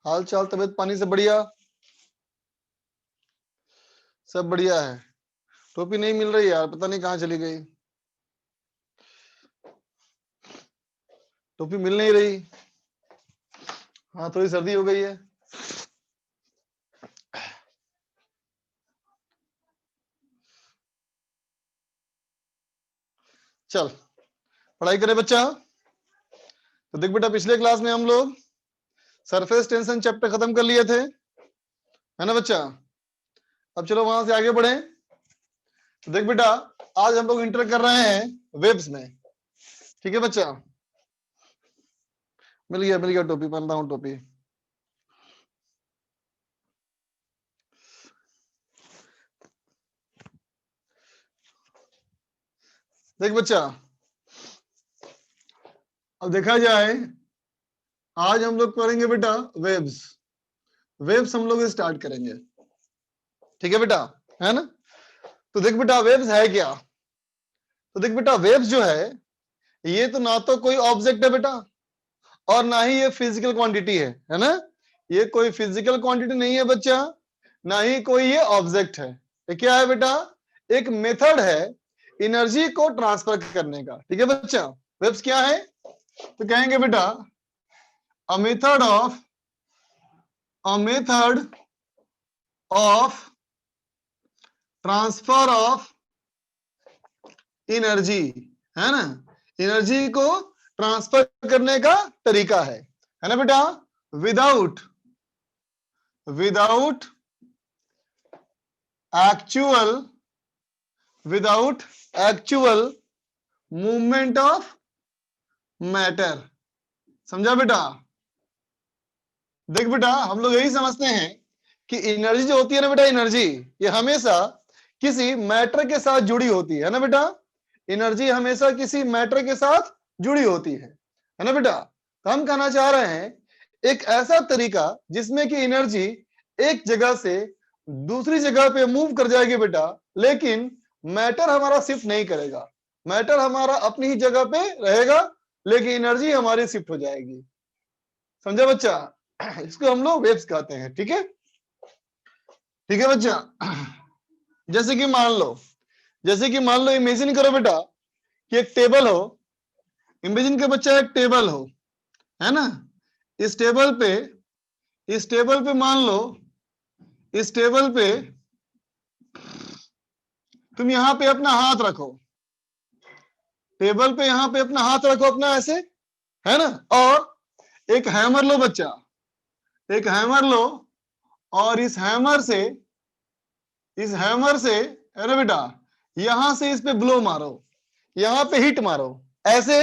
हाल चाल तबीयत पानी से बढ़िया? सब बढ़िया है। टोपी नहीं मिल रही यार, पता नहीं कहाँ चली गई। टोपी मिल नहीं रही। हाँ, थोड़ी सर्दी हो गई है। चल पढ़ाई करे बच्चा। तो देख बेटा, पिछले क्लास में हम लोग सरफेस टेंशन चैप्टर खत्म कर लिए थे, है ना बच्चा? अब चलो वहां से आगे बढ़े। तो देख बेटा, आज हम लोग इंटर कर रहे हैं वेव्स में। ठीक है बच्चा? मिल गया टोपी, पहन रहा हूँ टोपी। देख बच्चा, अब देखा जाए, आज हम लोग करेंगे बेटा वेव्स। वेव्स हम लोग स्टार्ट करेंगे। ठीक है बेटा, है ना? तो देख बेटा, वेव्स है क्या? तो देख बेटा, वेव्स जो है, ये तो ना तो कोई ऑब्जेक्ट है बेटा, और ना ही ये फिजिकल क्वांटिटी है ना? ये कोई फिजिकल क्वांटिटी नहीं है बच्चा, ना ही कोई ये ऑब्जेक्ट है। ये क्या है बेटा? एक मेथड है एनर्जी को ट्रांसफर करने का। ठीक है बच्चा? वेव्स क्या है? तो कहेंगे बेटा, a method of transfer of energy, है ना? एनर्जी को ट्रांसफर करने का तरीका है ना बेटा? Without actual movement of matter. समझा बेटा? देख बेटा, हम लोग यही समझते हैं कि एनर्जी जो होती है ना बेटा, एनर्जी ये हमेशा किसी मैटर के साथ जुड़ी होती है ना बेटा? एनर्जी हमेशा किसी मैटर के साथ जुड़ी होती है ना बेटा? तो हम कहना चाह रहे हैं एक ऐसा तरीका जिसमें कि एनर्जी एक जगह से दूसरी जगह पे मूव कर जाएगी बेटा, लेकिन मैटर हमारा शिफ्ट नहीं करेगा। मैटर हमारा अपनी ही जगह पे रहेगा, लेकिन एनर्जी हमारी शिफ्ट हो जाएगी। समझा बच्चा? इसको हम लोग वेव्स कहते हैं। ठीक है? ठीक है बच्चा? जैसे कि मान लो, इमेजिन करो बेटा कि एक टेबल हो। इमेजिन के बच्चा एक टेबल हो, है ना? इस टेबल पे मान लो, इस टेबल पे तुम यहां पे अपना हाथ रखो। टेबल पे यहां पे अपना हाथ रखो अपना, ऐसे, है ना? और एक हैमर लो बच्चा, एक हैमर लो, और इस हैमर से, अरे बेटा, यहां से इस पे ब्लो मारो, यहां पे हिट मारो, ऐसे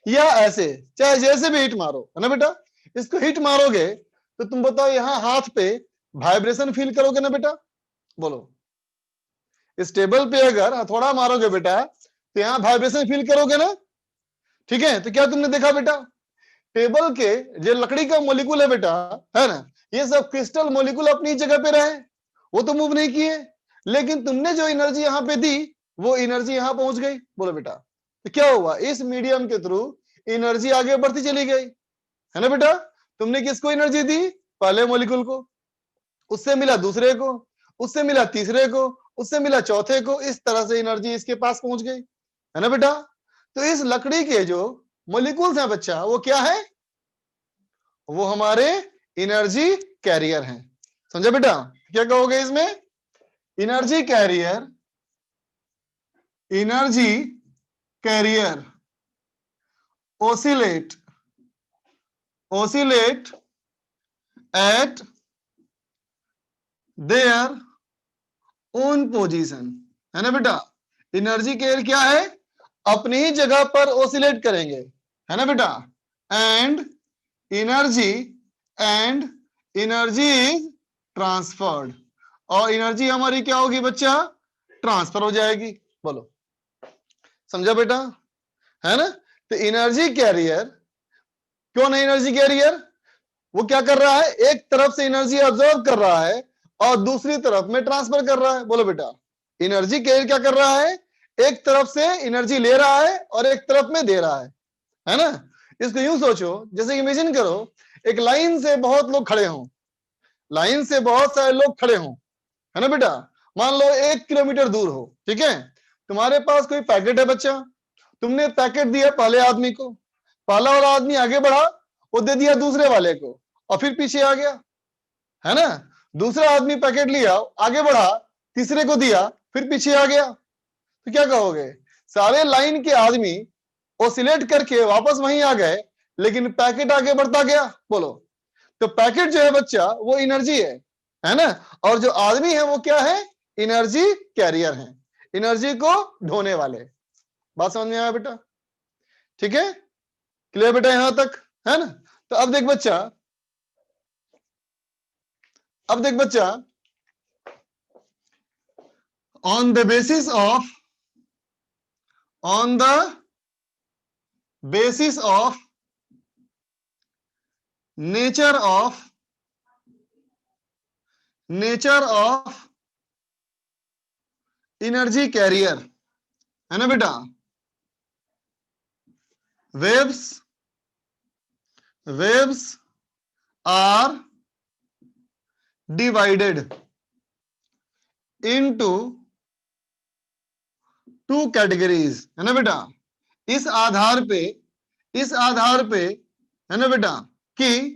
या ऐसे, चाहे जैसे भी हिट मारो, है ना बेटा? इसको हिट मारोगे तो तुम बताओ, यहां हाथ पे वाइब्रेशन फील करोगे ना बेटा? बोलो। इस टेबल पे अगर हथौड़ा मारोगे बेटा, तो यहां वाइब्रेशन फील करोगे ना? ठीक है? तो क्या तुमने देखा बेटा? टेबल के जो लकड़ी का मोलिकुल है बेटा, है ना, ये सब क्रिस्टल मोलिकुल अपनी जगह पे रहे, वो तो मूव नहीं किए, लेकिन तुमने जो एनर्जी यहां पे दी, वो एनर्जी यहां पहुंच गई। बोलो बेटा, तो क्या हुआ? इस मीडियम के थ्रू एनर्जी आगे बढ़ती चली गई, है ना बेटा? तुमने किसको एनर्जी दी? पहले मोलिकुल को, उससे मिला दूसरे को, उससे मिला तीसरे को, उससे मिला चौथे को, इस तरह से एनर्जी इसके पास पहुंच गई, है ना बेटा? तो इस लकड़ी के जो मोलिकुल्स हैं बच्चा, वो क्या है? वो हमारे एनर्जी कैरियर हैं। समझा बेटा? क्या कहोगे इसमें? Energy carrier, oscillate at their own position, है ना बेटा? एनर्जी कैरियर क्या है? अपनी ही जगह पर ओसिलेट करेंगे, है ना बेटा? एंड एनर्जी इज ट्रांसफर्ड, और एनर्जी हमारी क्या होगी बच्चा? ट्रांसफर हो जाएगी। बोलो, समझा बेटा? है ना? तो एनर्जी कैरियर, क्यों नहीं एनर्जी कैरियर? वो क्या कर रहा है? एक तरफ से एनर्जी ऑब्जर्व कर रहा है और दूसरी तरफ में ट्रांसफर कर रहा है। बोलो बेटा, एनर्जी कैरियर क्या कर रहा है? एक तरफ से एनर्जी ले रहा है और एक तरफ में दे रहा है ना? इसको यूं सोचो, जैसे इमेजिन करो, एक लाइन से बहुत लोग खड़े हों, लाइन से बहुत सारे लोग खड़े हों, है ना बेटा, मान लो 1 किलोमीटर दूर हो, ठीक है, तुम्हारे पास कोई पैकेट है बच्चा, तुमने पैकेट दिया पहले आदमी को, पहला वाला आदमी आगे बढ़ा, वो दे दिया दूसरे वाले को, और फिर पीछे आ गया, है ना, दूसरा आदमी पैकेट लिया, आगे बढ़ा, तीसरे को दिया, फिर पीछे आ गया, तो क्या कहोगे, सारे लाइन के आदमी ओसिलेट करके वापस वहीं आ गए, लेकिन पैकेट आगे बढ़ता गया। बोलो, तो पैकेट जो है बच्चा वो एनर्जी है ना, और जो आदमी है वो क्या है, एनर्जी कैरियर है, एनर्जी को ढोने वाले। बात समझ में आया बेटा, ठीक है, क्लियर बेटा यहां तक, है ना। तो अब देख बच्चा, अब देख बच्चा, on the basis of, on the basis of nature of, nature of energy carrier, है ना बेटा, waves, waves are divided into 2 categories, है ना बेटा, इस आधार पे, इस आधार पे, है ना बेटा, कि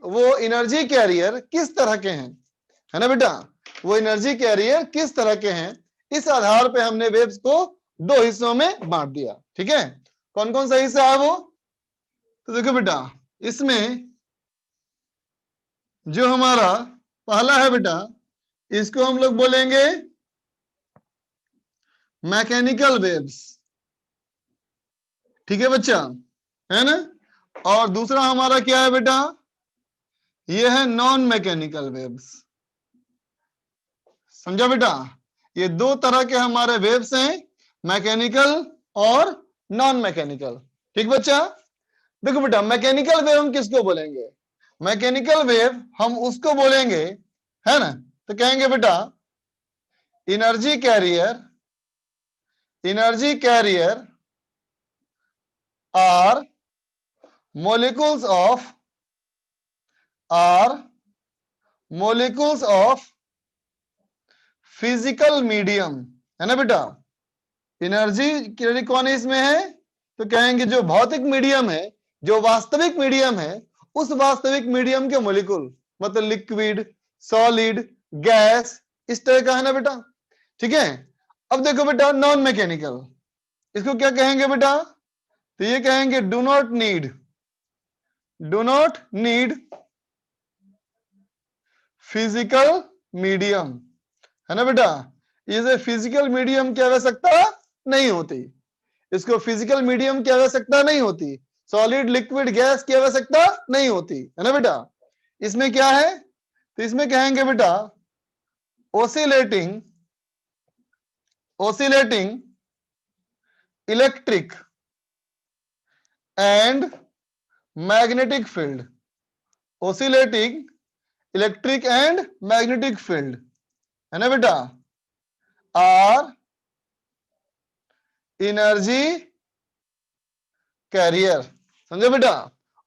वो एनर्जी कैरियर किस तरह के हैं, है ना बेटा, वो एनर्जी कैरियर किस तरह के हैं, इस आधार पे हमने वेव्स को 2 हिस्सों में बांट दिया, ठीक है। कौन कौन सा हिस्सा है वो, तो देखो बेटा, इसमें जो हमारा पहला है बेटा, इसको हम लोग बोलेंगे मैकेनिकल वेव्स, ठीक है बच्चा, है ना, और दूसरा हमारा क्या है बेटा, ये है नॉन मैकेनिकल वेव्स, समझा बेटा, ये 2 तरह के हमारे वेव्स हैं, मैकेनिकल और नॉन मैकेनिकल, ठीक बच्चा। देखो बेटा, मैकेनिकल वेव हम किसको बोलेंगे, मैकेनिकल वेव हम उसको बोलेंगे, है ना, तो कहेंगे बेटा energy carrier, energy carrier are molecules of, are molecules of physical medium, है ना बेटा, एनर्जी कैरियर कौन है इसमें है, तो कहेंगे जो भौतिक मीडियम है, जो वास्तविक मीडियम है, उस वास्तविक मीडियम के मोलिकुल, मतलब लिक्विड, सॉलिड, गैस, इस तरह का है ना बेटा, ठीक है। अब देखो बेटा नॉन मैकेनिकल, इसको क्या कहेंगे बेटा, तो ये कहेंगे do not need, do not need physical medium, है ना बेटा, इसे फिजिकल मीडियम की आवश्यकता नहीं होती, इसको फिजिकल मीडियम की आवश्यकता नहीं होती, सॉलिड लिक्विड गैस की आवश्यकता नहीं होती, है ना बेटा। इसमें क्या है, तो इसमें कहेंगे बेटा oscillating, oscillating electric and magnetic field, oscillating electric and magnetic field, है ना बेटा, आर एनर्जी कैरियर, समझे बेटा,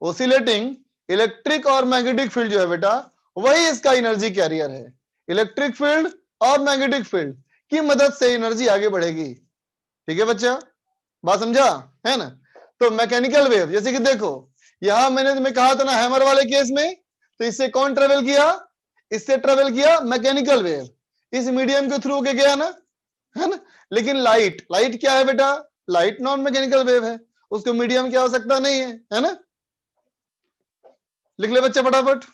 ओसिलेटिंग इलेक्ट्रिक और मैग्नेटिक फील्ड जो है बेटा, वही इसका एनर्जी कैरियर है, इलेक्ट्रिक फील्ड और मैग्नेटिक फील्ड की मदद से एनर्जी आगे बढ़ेगी, ठीक है बच्चा, बात समझा, है ना। तो मैकेनिकल वेव, जैसे कि देखो यहां मैंने तुम्हें कहा था ना हैमर वाले केस में, तो इससे कौन ट्रेवल किया, इससे ट्रेवल किया मैकेनिकल वेव, इस मीडियम के थ्रू के गया ना, है ना, लेकिन लाइट, लाइट क्या है बेटा, लाइट नॉन मैकेनिकल वेव है, उसको मीडियम की आवश्यकता नहीं है ना, लिख ले बच्चे फटाफट।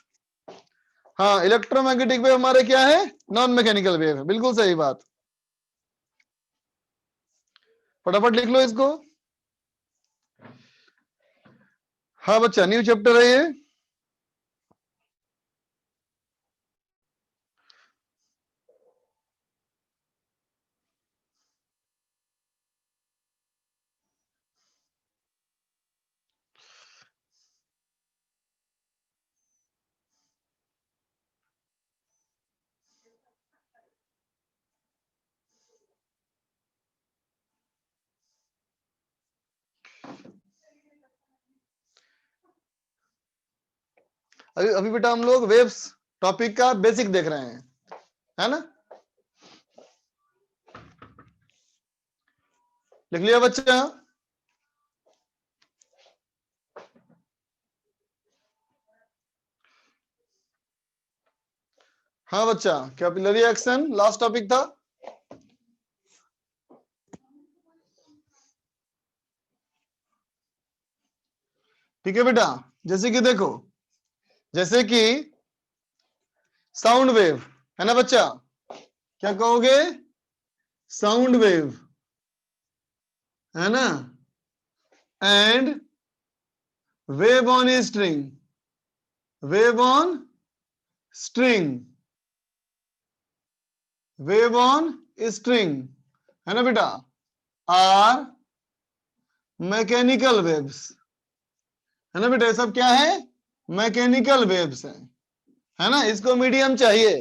हाँ, इलेक्ट्रोमैग्नेटिक वेव हमारे क्या है, नॉन मैकेनिकल वेव है, बिल्कुल सही बात, फटाफट लिख लो इसको। हाँ बच्चा, न्यू चैप्टर है ये, अभी अभी बेटा हम लोग वेव्स टॉपिक का बेसिक देख रहे हैं, है ना। लिख लिया बच्चा? हाँ बच्चा, कैपिलरी एक्शन लास्ट टॉपिक था। ठीक है बेटा, जैसे कि देखो, जैसे कि साउंड वेव है ना बच्चा, क्या कहोगे? साउंड वेव, है ना, and wave on string, wave on string, wave on string, है ना बेटा, आर मैकेनिकल वेव्स, है ना बेटा। ये सब क्या है? मैकेनिकल वेव्स है ना। इसको मीडियम चाहिए।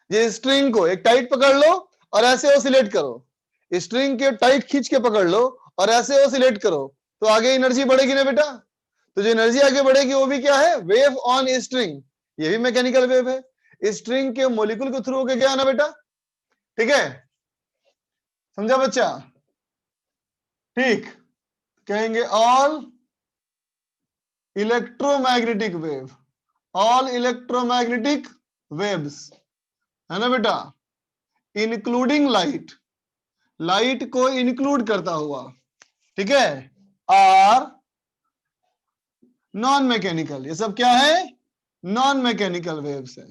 ये स्ट्रिंग को एक टाइट पकड़ लो और ऐसे ऑसिलेट करो, स्ट्रिंग के टाइट खींच के पकड़ लो और ऐसे ऑसिलेट करो, तो आगे एनर्जी बढ़ेगी ना बेटा। तो जो एनर्जी आगे बढ़ेगी वो भी क्या है? Wave on string. ये भी मैकेनिकल वेव है, स्ट्रिंग के मोलिक्यूल के थ्रू होके क्या आना बेटा। ठीक है, समझा बच्चा? ठीक, कहेंगे all electromagnetic wave, all electromagnetic waves, है ना बेटा, इंक्लूडिंग लाइट, लाइट को इंक्लूड करता हुआ, ठीक है, आर नॉन मैकेनिकल। ये सब क्या है? नॉन मैकेनिकल वेव्स है।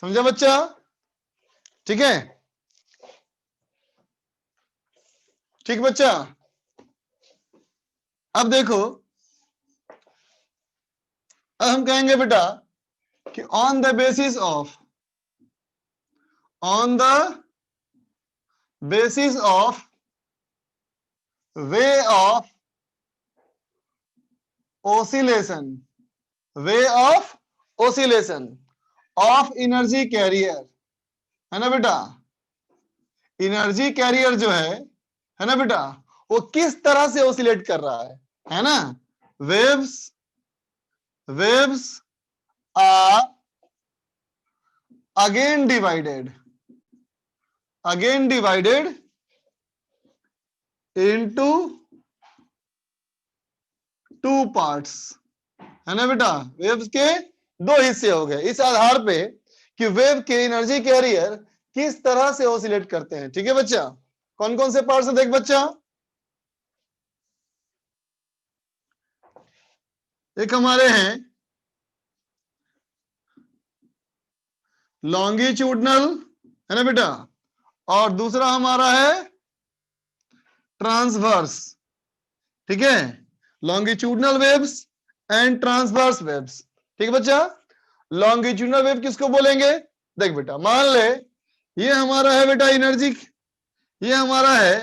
समझा बच्चा? ठीक है, ठीक बच्चा। अब देखो, अब हम कहेंगे बेटा कि on the basis of, on the basis of way of oscillation, way of oscillation of energy carrier, है ना बेटा। एनर्जी कैरियर जो है ना बेटा, वो किस तरह से ऑसिलेट कर रहा है ना। Waves, waves are again divided, again divided into two parts, है ना बेटा। वेव्स के दो हिस्से हो गए इस आधार पे कि वेव के एनर्जी कैरियर किस तरह से ऑसिलेट करते हैं। ठीक है बच्चा, कौन कौन से पार्ट्स है देख बच्चा। एक हमारे हैं लॉन्गिट्यूडनल, है ना बेटा, और दूसरा हमारा है ट्रांसवर्स। ठीक है, longitudinal waves and transverse waves. ठीक है बच्चा, लॉन्गिट्यूडनल वेव किसको बोलेंगे? देख बेटा, मान ले ये हमारा है बेटा एनर्जी, ये हमारा है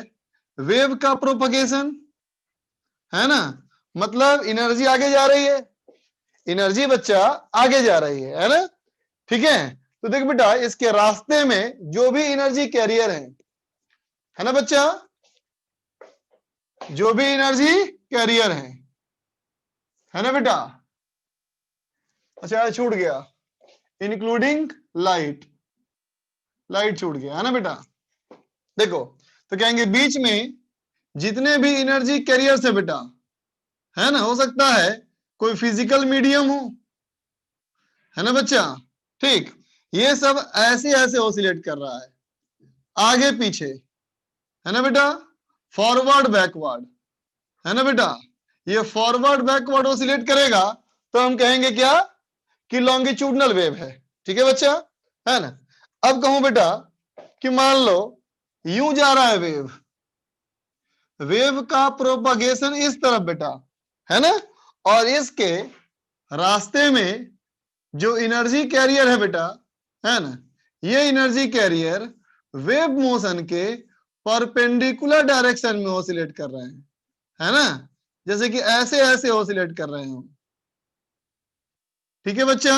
वेव का प्रोपगेशन, है ना, मतलब एनर्जी आगे जा रही है, एनर्जी बच्चा आगे जा रही है ना। ठीक है, तो देख बेटा इसके रास्ते में जो भी एनर्जी कैरियर है ना बच्चा, जो भी एनर्जी कैरियर है ना बेटा। अच्छा छूट गया, इंक्लूडिंग लाइट, लाइट छूट गया है ना बेटा। देखो, तो कहेंगे बीच में जितने भी एनर्जी कैरियर्स है बेटा, है ना, हो सकता है कोई फिजिकल मीडियम हो, है ना बच्चा। ठीक, ये सब ऐसे ऐसे ऑसिलेट कर रहा है, आगे पीछे, है ना बेटा, फॉरवर्ड बैकवर्ड, है ना बेटा। ये फॉरवर्ड बैकवर्ड ऑसिलेट करेगा तो हम कहेंगे क्या कि लॉन्गिट्यूडनल वेव है। ठीक है बच्चा, है ना। अब कहूं बेटा कि मान लो यूं जा रहा है वेव, वेव का प्रोपगेशन इस तरफ बेटा, है ना, और इसके रास्ते में जो एनर्जी कैरियर है बेटा, है ना, ये एनर्जी कैरियर वेव मोशन के परपेंडिकुलर डायरेक्शन में ऑसिलेट कर रहे हैं, है ना, जैसे कि ऐसे ऐसे ऑसिलेट कर रहे हो। ठीक है बच्चा,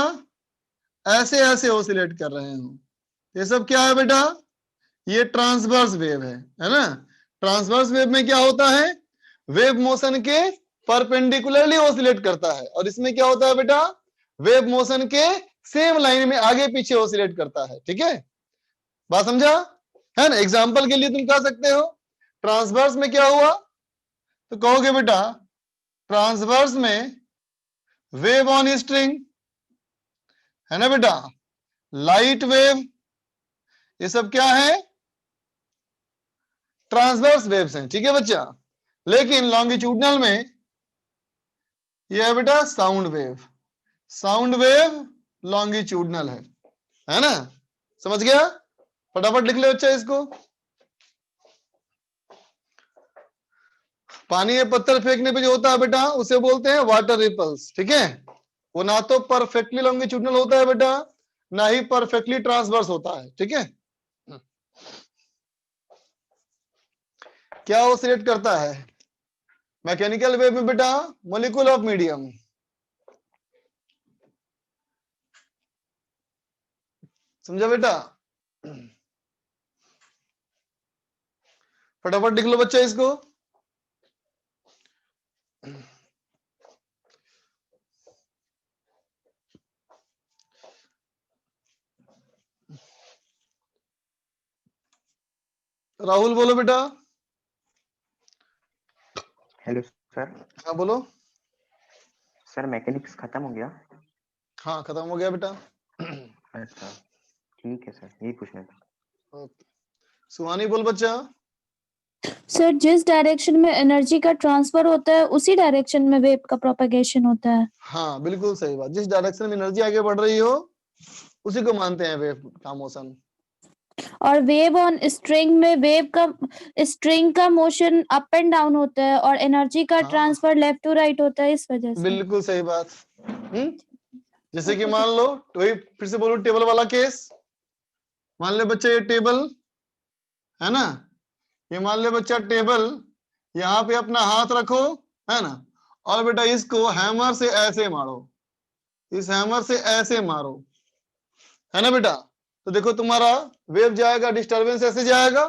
ऐसे ऐसे ऑसिलेट कर रहे हो। ये सब क्या है बेटा? ये ट्रांसवर्स वेव है ना। ट्रांसवर्स वेव में क्या होता है? वेव मोशन के परपेंडिकुलरली ऑसिलेट करता है, और इसमें क्या होता है बेटा, वेव मोशन के सेम लाइन में आगे पीछे ऑसिलेट करता है। ठीक है, बात समझा है ना। एग्जांपल के लिए तुम कह सकते हो ट्रांसवर्स में क्या हुआ, तो कहोगे बेटा ट्रांसवर्स में वेव ऑन स्ट्रिंग है ना बेटा, लाइट वेव, ये सब क्या है, ट्रांसवर्स वेव्स हैं। ठीक है बच्चा, लेकिन लॉन्गिट्यूडनल में यह है बेटा sound wave, sound wave longitudinal है ना, समझ गया। फटाफट लिख ले बच्चा इसको। पानी में पत्थर फेंकने पे जो होता है बेटा उसे बोलते हैं वाटर रिपल्स। ठीक है, वो ना तो परफेक्टली लॉन्गिट्यूडनल होता है बेटा, ना ही परफेक्टली ट्रांसवर्स होता है। ठीक है, क्या ऑसिलेट करता है मैकेनिकल वेव में बेटा, मॉलिक्यूल ऑफ मीडियम। समझा बेटा, फटाफट लिख लो बच्चा इसको। राहुल बोलो बेटा। Hello sir. हाँ बोलो। सर मैकेनिक्स खत्म हो गया? हाँ खत्म हो गया बेटा। अच्छा ठीक है सर, यही पूछना था। ओके, सुहानी बोल बच्चा। सर जिस डायरेक्शन में एनर्जी का ट्रांसफर होता है उसी डायरेक्शन में वेव का प्रोपेगेशन होता है। हाँ बिल्कुल सही बात, जिस डायरेक्शन में एनर्जी आगे बढ़ रही हो उसी को मानते हैं वेव का मोशन। और वेव ऑन स्ट्रिंग में वेव का स्ट्रिंग का मोशन अप एंड डाउन होता है और एनर्जी का हाँ ट्रांसफर लेफ्ट टू राइट होता है, इस वजह से। बिल्कुल सही बात। जैसे कि मान लो, तो वही फिर से बोलो टेबल वाला केस। मान ले बच्चा ये टेबल है ना, ये मान ले बच्चा टेबल, यहाँ पे अपना हाथ रखो है ना, और बेटा इसको हैमर से ऐसे मारो, इस हैमर से ऐसे मारो है ना बेटा, तो देखो तुम्हारा वेव जाएगा, डिस्टरबेंस ऐसे जाएगा,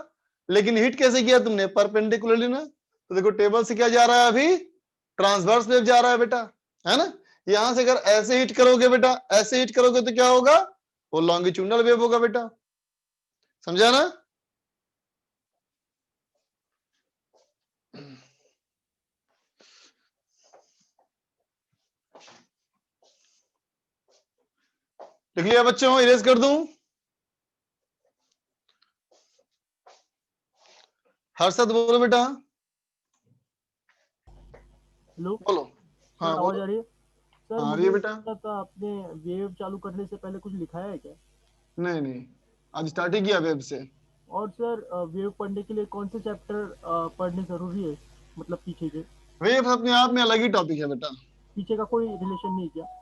लेकिन हिट कैसे किया तुमने, परपेंडिकुलरली ना। तो देखो टेबल से क्या जा रहा है अभी, ट्रांसवर्स वेव जा रहा है बेटा, है ना। यहां से अगर ऐसे हिट करोगे बेटा, ऐसे हिट करोगे तो क्या होगा, वो लॉन्गिट्यूडनल वेव होगा बेटा, समझा ना। लिख लिया बच्चों, इरेज कर दूं। हर्षद बोलो बेटा। हेलो बोलो। हाँ सर, आवाज बोलो। आ रही है? सर हाँ आ रही मुझे है बेटा। पूछना था, आपने वेव चालू करने से पहले कुछ लिखाया है क्या? नहीं नहीं, आज स्टार्ट ही किया वेब से। और सर वेव पढ़ने के लिए कौन से चैप्टर पढ़ने जरूरी है, मतलब पीछे के? वेव अपने आप में अलग ही टॉपिक है बेटा, पीछे का कोई रिलेशन नहीं क्या?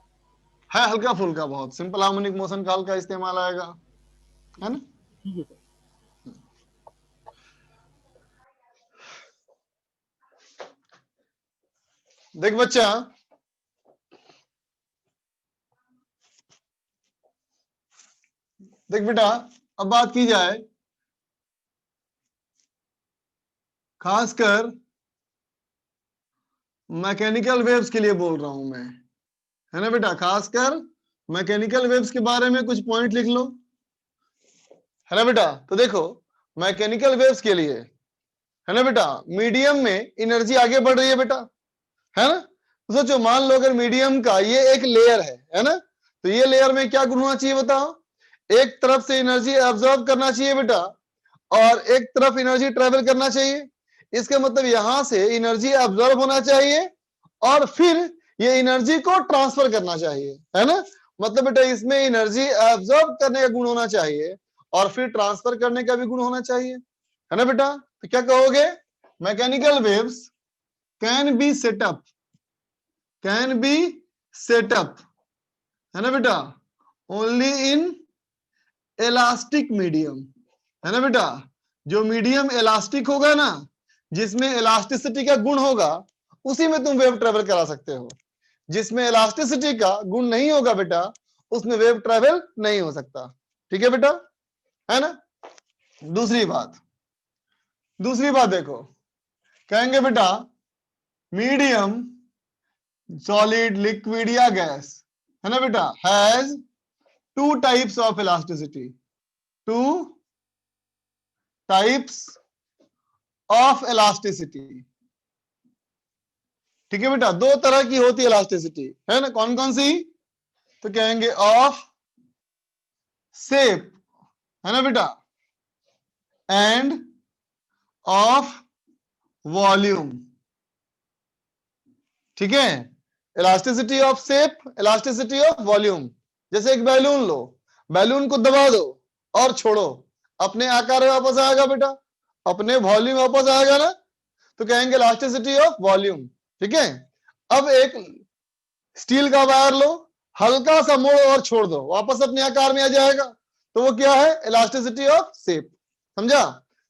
है हल्का फुल्का, बहुत सिंपल हार्मोनिक मोशन का हल्का इस्तेमाल आएगा, है ना। ठीक है सर। देख बच्चा, देख बेटा, अब बात की जाए खासकर मैकेनिकल वेव्स के लिए बोल रहा हूं मैं, है ना बेटा, खासकर मैकेनिकल वेव्स के बारे में कुछ पॉइंट लिख लो, है ना बेटा। तो देखो मैकेनिकल वेव्स के लिए, है ना बेटा, मीडियम में एनर्जी आगे बढ़ रही है बेटा, है ना। तो सोचो, मान लो अगर मीडियम का ये एक लेयर है ना, तो ये लेयर में क्या गुण होना चाहिए बताओ, एक तरफ से एनर्जी एब्जॉर्ब करना चाहिए बेटा, और एक तरफ एनर्जी ट्रेवल करना चाहिए। इसका मतलब यहां से एनर्जी एब्जॉर्ब होना चाहिए और फिर ये एनर्जी को ट्रांसफर करना चाहिए, है ना। मतलब बेटा इसमें एनर्जी एब्जॉर्ब करने का गुण होना चाहिए और फिर ट्रांसफर करने का भी गुण होना चाहिए, है ना बेटा। तो क्या कहोगे, mechanical waves can be set up, can be set up, है ना बेटा, ओनली इन इलास्टिक मीडियम, है ना बेटा। जो मीडियम इलास्टिक होगा ना, जिसमें इलास्टिसिटी का गुण होगा, उसी में तुम वेव ट्रेवल करा सकते हो। जिसमें इलास्टिसिटी का गुण नहीं होगा बेटा, उसमें वेव ट्रेवल नहीं हो सकता। ठीक है बेटा, है ना। दूसरी बात, दूसरी बात देखो, कहेंगे बेटा मीडियम सॉलिड, लिक्विड या गैस, है ना बेटा, has two types of elasticity, two types of elasticity. ठीक है बेटा, दो तरह की होती है इलास्टिसिटी, है ना, कौन कौन सी? तो कहेंगे ऑफ शेप, है ना बेटा, एंड ऑफ वॉल्यूम। ठीक है, elasticity of shape, elasticity of volume. जैसे एक बैलून लो, बैलून को दबा दो और छोड़ो, अपने आकार में वापस आएगा बेटा, अपने वॉल्यूम वापस आएगा ना, तो कहेंगे इलास्टिसिटी ऑफ वॉल्यूम। ठीक है, अब एक स्टील का वायर लो, हल्का सा मोड़ो और छोड़ दो, वापस अपने आकार में आ जाएगा, तो वो क्या है? Elasticity of shape. समझा?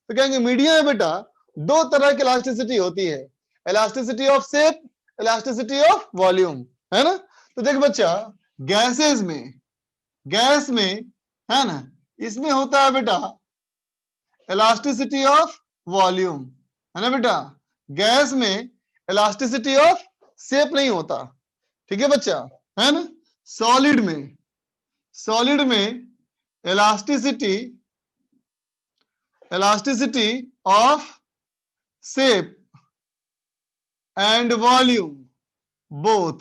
तो कहेंगे मीडिया में बेटा दो तरह की इलास्टिसिटी होती है, elasticity of shape, elasticity of volume, है ना। तो देख बच्चा, गैसेस में, गैस में, है ना, इसमें होता है बेटा इलास्टिसिटी ऑफ वॉल्यूम, है ना बेटा, गैस में इलास्टिसिटी ऑफ शेप नहीं होता। ठीक है बच्चा, है ना। सॉलिड में, सॉलिड में elasticity, elasticity of shape and volume both,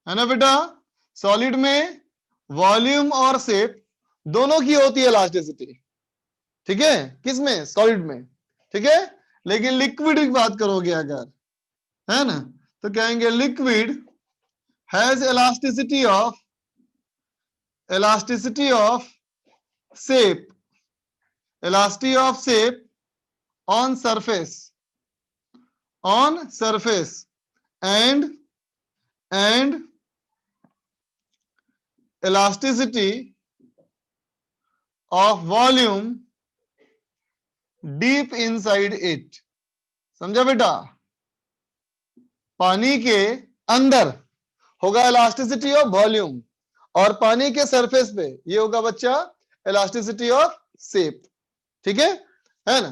है ना बेटा। सॉलिड में वॉल्यूम और शेप दोनों की होती है इलास्टिसिटी। ठीक है, किसमें? सॉलिड में। ठीक है, लेकिन लिक्विड की बात करोगे अगर, है ना, तो कहेंगे liquid has elasticity of, elasticity of shape, elasticity of shape on surface, on surface and elasticity of volume deep inside it। समझा बेटा? पानी के अंदर होगा इलास्टिसिटी ऑफ वॉल्यूम, और पानी के सरफेस पे ये होगा बच्चा इलास्टिसिटी ऑफ शेप। ठीक है ना।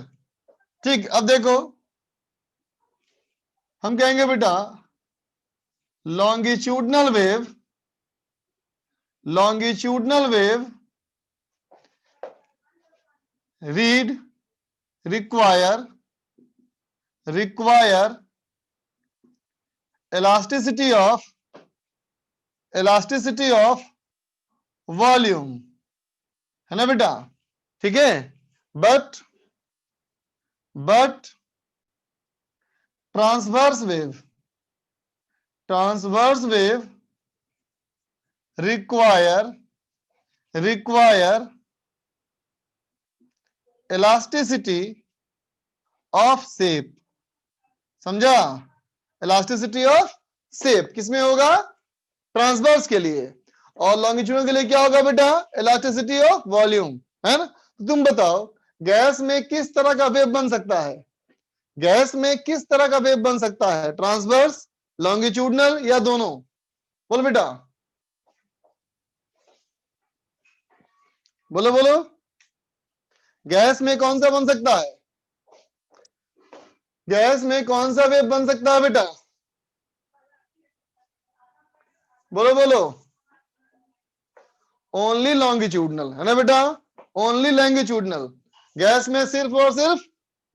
ठीक, अब देखो हम कहेंगे बेटा longitudinal wave, longitudinal wave require elasticity of volume, है ना बेटा। ठीक है, but transverse wave require elasticity of shape। समझा? इलास्टिसिटी ऑफ शेप किसमें होगा? ट्रांसवर्स के लिए। और लॉन्गिट्यूडनल के लिए क्या होगा बेटा? इलास्टिसिटी ऑफ वॉल्यूम, है ना। तो तुम बताओ गैस में किस तरह का वेव बन सकता है? गैस में किस तरह का वेव बन सकता है? ट्रांसवर्स, लॉन्गिट्यूडनल या दोनों? बोल बेटा, बोलो बोलो, गैस में कौन सा बन सकता है? गैस में कौन सा वेव बन सकता है बेटा? बोलो बोलो। ओनली लॉन्गिट्यूडनल, है ना बेटा, ओनली लॉन्गिट्यूडनल। गैस में सिर्फ और सिर्फ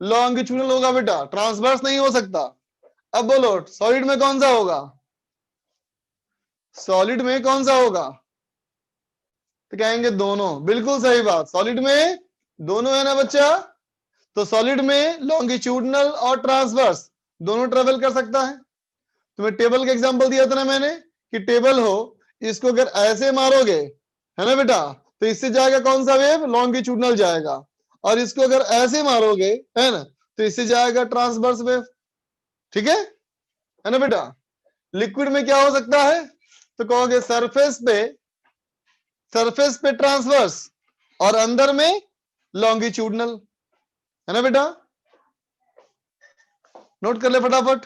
लॉन्गिट्यूडनल होगा बेटा, ट्रांसवर्स नहीं हो सकता। अब बोलो सॉलिड में कौन सा होगा? सॉलिड में कौन सा होगा? तो कहेंगे दोनों। बिल्कुल सही बात, सॉलिड में दोनों है ना बच्चा। तो सॉलिड में लॉन्गिट्यूडनल और ट्रांसवर्स दोनों ट्रेवल कर सकता है। तुम्हें टेबल का एग्जांपल दिया था ना मैंने, कि टेबल हो, इसको अगर ऐसे मारोगे, है ना बेटा, तो इससे जाएगा कौन सा वेव? लॉन्गिट्यूडनल जाएगा। और इसको अगर ऐसे मारोगे, है ना, तो इससे जाएगा ट्रांसवर्स वेव। ठीक है ना बेटा। लिक्विड में क्या हो सकता है? तो कहोगे सरफेस पे ट्रांसवर्स और अंदर में लॉन्गिट्यूडनल, है ना बेटा। नोट कर ले फटाफट।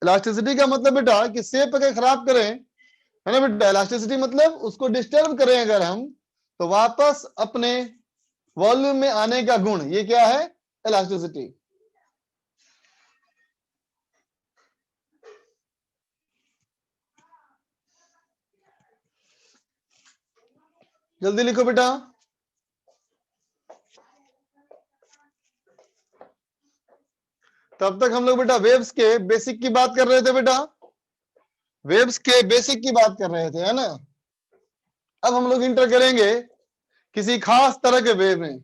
इलास्टिसिटी का मतलब बेटा कि शेप अगर खराब करें, है ना बेटा, इलास्टिसिटी मतलब उसको डिस्टर्ब करें अगर हम, तो वापस अपने वॉल्यूम में आने का गुण, ये क्या है? इलास्टिसिटी। जल्दी लिखो बेटा। तब तक हम लोग बेटा वेव्स के बेसिक की बात कर रहे थे बेटा, वेव्स के बेसिक की बात कर रहे थे, है ना। अब हम लोग इंटर करेंगे किसी खास तरह के वेव में।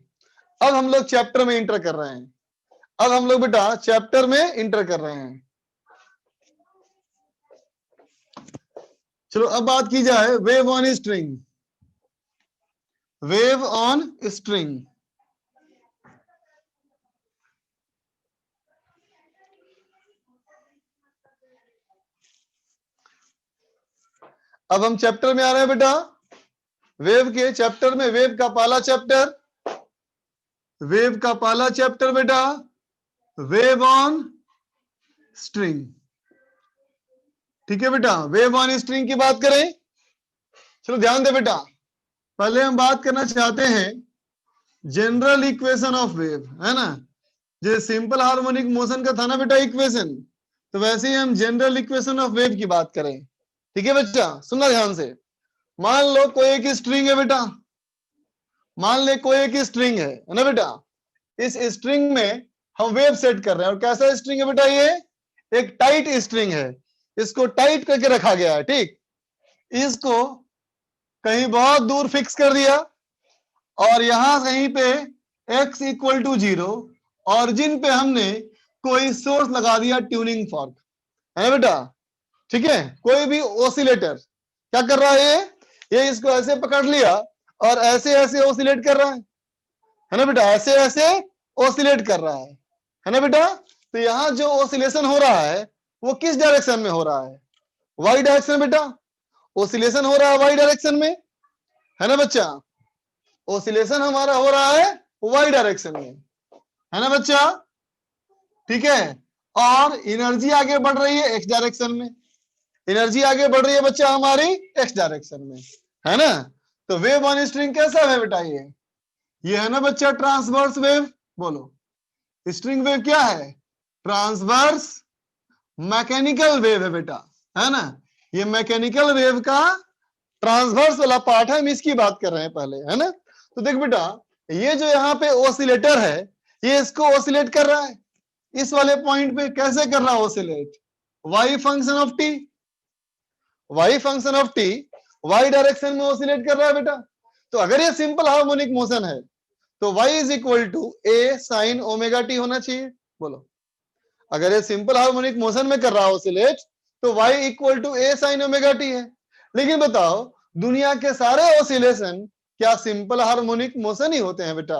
अब हम लोग चैप्टर में इंटर कर रहे हैं, अब हम लोग बेटा चैप्टर में इंटर कर रहे हैं। चलो अब बात की जाए wave on string, wave on string. अब हम चैप्टर में आ रहे हैं बेटा, वेव के चैप्टर में। वेव का पहला चैप्टर, वेव का पहला चैप्टर बेटा वेव ऑन स्ट्रिंग। ठीक है बेटा, वेव ऑन स्ट्रिंग की बात करें। चलो ध्यान दे बेटा, पहले हम बात करना चाहते हैं जनरल इक्वेशन ऑफ वेव, है ना। जो सिंपल हार्मोनिक मोशन का था ना बेटा इक्वेशन, तो वैसे ही हम जनरल इक्वेशन ऑफ वेव की बात करें। ठीक है बच्चा, सुनना ध्यान से। मान लो कोई एक स्ट्रिंग है बेटा, मान ले कोई एक स्ट्रिंग है ना बेटा। इस स्ट्रिंग में हम वेव सेट कर रहे हैं, और कैसा स्ट्रिंग है बेटा, ये एक टाइट स्ट्रिंग है, इसको टाइट करके रखा गया है। ठीक, इसको कहीं बहुत दूर फिक्स कर दिया, और यहां कहीं पे x इक्वल टू 0, ऑरिजिन पे हमने कोई सोर्स लगा दिया ट्यूनिंग फॉर्क, है ना बेटा। ठीक है, कोई भी ऑसिलेटर क्या कर रहा है, ये इसको ऐसे पकड़ लिया और ऐसे ऐसे ऑसिलेट कर रहा है ना बेटा, ऐसे ऐसे ऑसिलेट कर रहा है ना बेटा। तो यहां जो ऑसिलेशन हो रहा है वो किस डायरेक्शन में हो रहा है, वाई डायरेक्शन बेटा। ऑसिलेशन हो रहा है वाई डायरेक्शन में, है ना बच्चा। ऑसिलेशन हमारा हो रहा है वाई डायरेक्शन में, है ना बच्चा। ठीक है, और एनर्जी आगे बढ़ रही है एक्स डायरेक्शन में, एनर्जी आगे बढ़ रही है बच्चा हमारी एक्स डायरेक्शन में, है ना। तो वेव ऑन स्ट्रिंग कैसा है बेटा, ये है ना बच्चा ट्रांसवर्स वेव। बोलो, स्ट्रिंग वेव क्या है, ट्रांसवर्स मैकेनिकल वेव है बेटा, है ना। ये मैकेनिकल वेव का ट्रांसवर्स वाला पार्ट है, हम इसकी बात कर रहे हैं पहले, है ना। तो देख बेटा, ये जो यहाँ पे ऑसिलेटर है, ये इसको ऑसिलेट कर रहा है इस वाले पॉइंट पे। कैसे कर रहा है oscillate, Y function of T, Y function of T, Y direction में ऑसिलेट कर रहा है बेटा। तो अगर ये सिंपल हार्मोनिक मोशन है तो y is equal to A sine omega T होना चाहिए। बोलो, अगर ये सिंपल हार्मोनिक मोशन में कर रहा है ऑसिलेट तो y equal to A sine omega T है। लेकिन बताओ, दुनिया के सारे ऑसिलेशन क्या सिंपल हार्मोनिक मोशन ही होते हैं बेटा,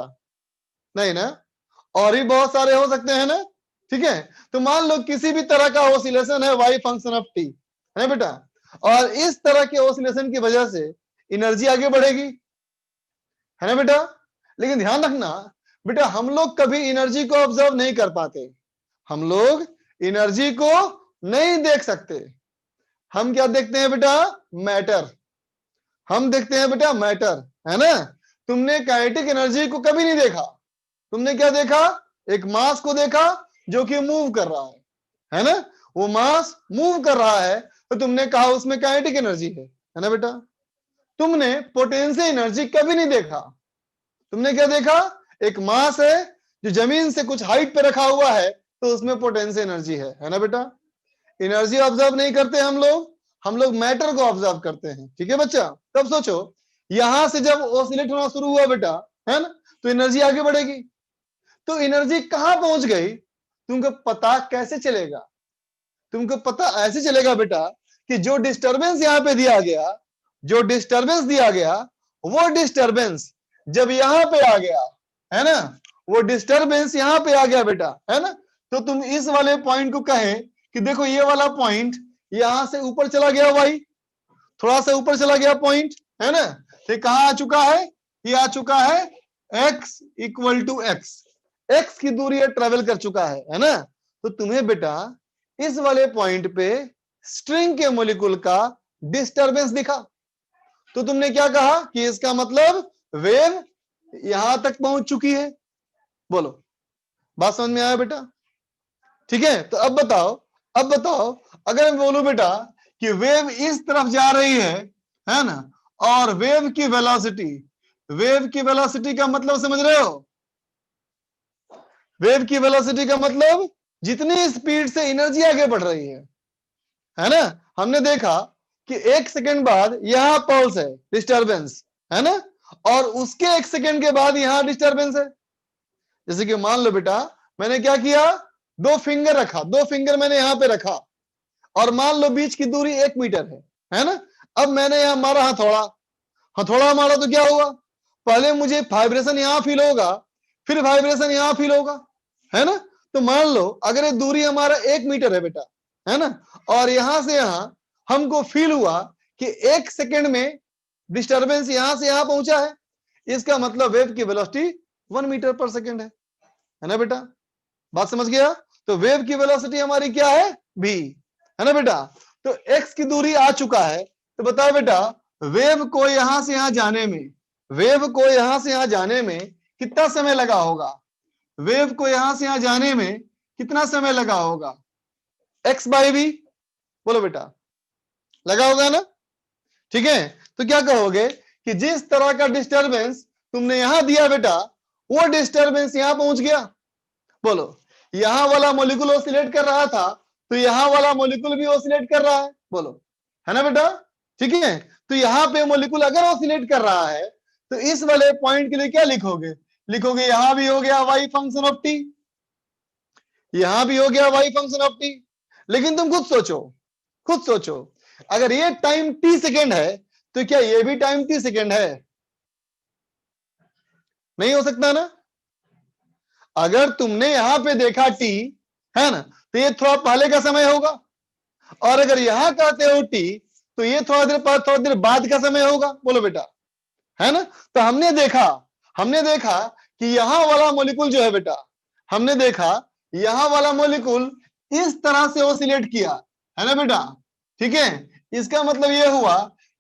नहीं ना, और भी बहुत सारे हो सकते हैं ना। ठीक है, तो मान लो किसी भी तरह का ऑसिलेशन है y फंक्शन ऑफ टी, है बेटा, और इस तरह के ऑसिलेशन की वजह से एनर्जी आगे बढ़ेगी, है ना बेटा। लेकिन ध्यान रखना बेटा, हम लोग कभी एनर्जी को ऑब्जर्व नहीं कर पाते, हम लोग एनर्जी को नहीं देख सकते। हम क्या देखते हैं बेटा, मैटर, हम देखते हैं बेटा मैटर, है ना। तुमने काइनेटिक एनर्जी को कभी नहीं देखा, तुमने क्या देखा, एक मास को देखा जो कि मूव कर रहा है ना। वो मास मूव कर रहा है तो तुमने कहा उसमें काइनेटिक एनर्जी है ना बेटा। तुमने पोटेंशियल एनर्जी कभी नहीं देखा, तुमने क्या देखा, एक मास है जो जमीन से कुछ हाइट पे रखा हुआ है तो उसमें पोटेंशियल एनर्जी है ना बेटा। एनर्जी ऑब्जर्व नहीं करते हम लोग मैटर को ऑब्जर्व करते हैं। ठीक है बच्चा, तब सोचो यहां से जब ऑसिलेट होना शुरू हुआ बेटा, है ना, तो एनर्जी आगे बढ़ेगी। तो एनर्जी कहां पहुंच गई तुमको पता कैसे चलेगा, तुमको पता ऐसे चलेगा बेटा कि जो डिस्टरबेंस यहां पे दिया गया, जो डिस्टरबेंस दिया गया, वो डिस्टरबेंस जब यहां पे आ गया, है ना, वो डिस्टरबेंस यहां पे आ गया बेटा, है ना। तो तुम इस वाले पॉइंट को कहें कि देखो ये वाला पॉइंट यहां से ऊपर चला गया, वाई थोड़ा सा ऊपर चला गया पॉइंट, है ना। ये कहां आ चुका है, ये आ चुका है x equal to X, X की दूरी ये ट्रेवल कर चुका है ना। तो तुम्हें बेटा इस वाले पॉइंट पे स्ट्रिंग के मॉलिक्यूल का डिस्टरबेंस दिखा, तो तुमने क्या कहा कि इसका मतलब वेव यहां तक पहुंच चुकी है। बोलो, बात समझ में आया बेटा। ठीक है, तो अब बताओ अगर मैं बोलूं बेटा कि वेव इस तरफ जा रही है ना, और वेव की वेलोसिटी, वेव की वेलोसिटी का मतलब समझ रहे हो? वेव की वेलोसिटी का मतलब जितनी स्पीड से एनर्जी आगे बढ़ रही है ना? हमने देखा कि 1 सेकंड बाद यहां पल्स है, डिस्टरबेंस है ना, और उसके 1 सेकंड के बाद यहां डिस्टरबेंस है। जैसे कि मान लो बेटा, मैंने क्या किया, 2 फिंगर रखा, 2 फिंगर मैंने यहां पे रखा, और मान लो बीच की दूरी 1 मीटर है ना। अब मैंने यहां मारा हथौड़ा, हथौड़ा मारा तो क्या हुआ, पहले मुझे वाइब्रेशन यहां फील होगा, फिर वाइब्रेशन यहां फील होगा, है ना। तो मान लो अगर ये दूरी हमारा 1 मीटर है बेटा, है ना, और यहां से यहां हमको फील हुआ कि 1 सेकेंड में डिस्टरबेंस यहां से यहां पहुंचा है, इसका मतलब वेव की वेलोसिटी 1 मीटर पर सेकेंड है ना बेटा। बात समझ गया? तो वेव की वेलोसिटी हमारी क्या है, v, है ना बेटा। तो x की दूरी आ चुका है, तो बताओ बेटा वेव को यहां से यहां जाने में, वेव को यहां से यहां जाने में कितना समय लगा होगा, वेव को यहां से यहां जाने में कितना समय लगा होगा, x बाई वी, बोलो बेटा, लगा होगा ना। ठीक है, तो क्या कहोगे कि जिस तरह का डिस्टरबेंस तुमने यहां दिया बेटा, वो डिस्टरबेंस यहां पहुंच गया। बोलो, यहां वाला मॉलिक्यूल ऑसिलेट कर रहा था, तो यहां वाला मॉलिक्यूल भी ऑसिलेट कर रहा है, बोलो, है ना बेटा। ठीक है, तो यहां पे मॉलिक्यूल अगर ऑसिलेट कर रहा है, तो इस वाले पॉइंट के लिए क्या लिखोगे, लिखोगे यहां भी हो गया y फंक्शन ऑफ t, यहां भी हो गया y फंक्शन ऑफ t। लेकिन तुम खुद सोचो, खुद सोचो, अगर ये टाइम t सेकेंड है, तो क्या ये भी टाइम t सेकेंड है? नहीं हो सकता ना। अगर तुमने यहां पे देखा t, है ना, तो ये थोड़ा पहले का समय होगा, और अगर यहां कहते हो t, तो ये थोड़ा देर बाद का समय होगा, बोलो बेटा, है ना। तो हमने देखा कि यहां वाला मॉलिक्यूल जो है बेटा, हमने देखा यहां वाला मॉलिक्यूल इस तरह से ऑसिलेट किया, है ना बेटा। ठीक है, इसका मतलब यह हुआ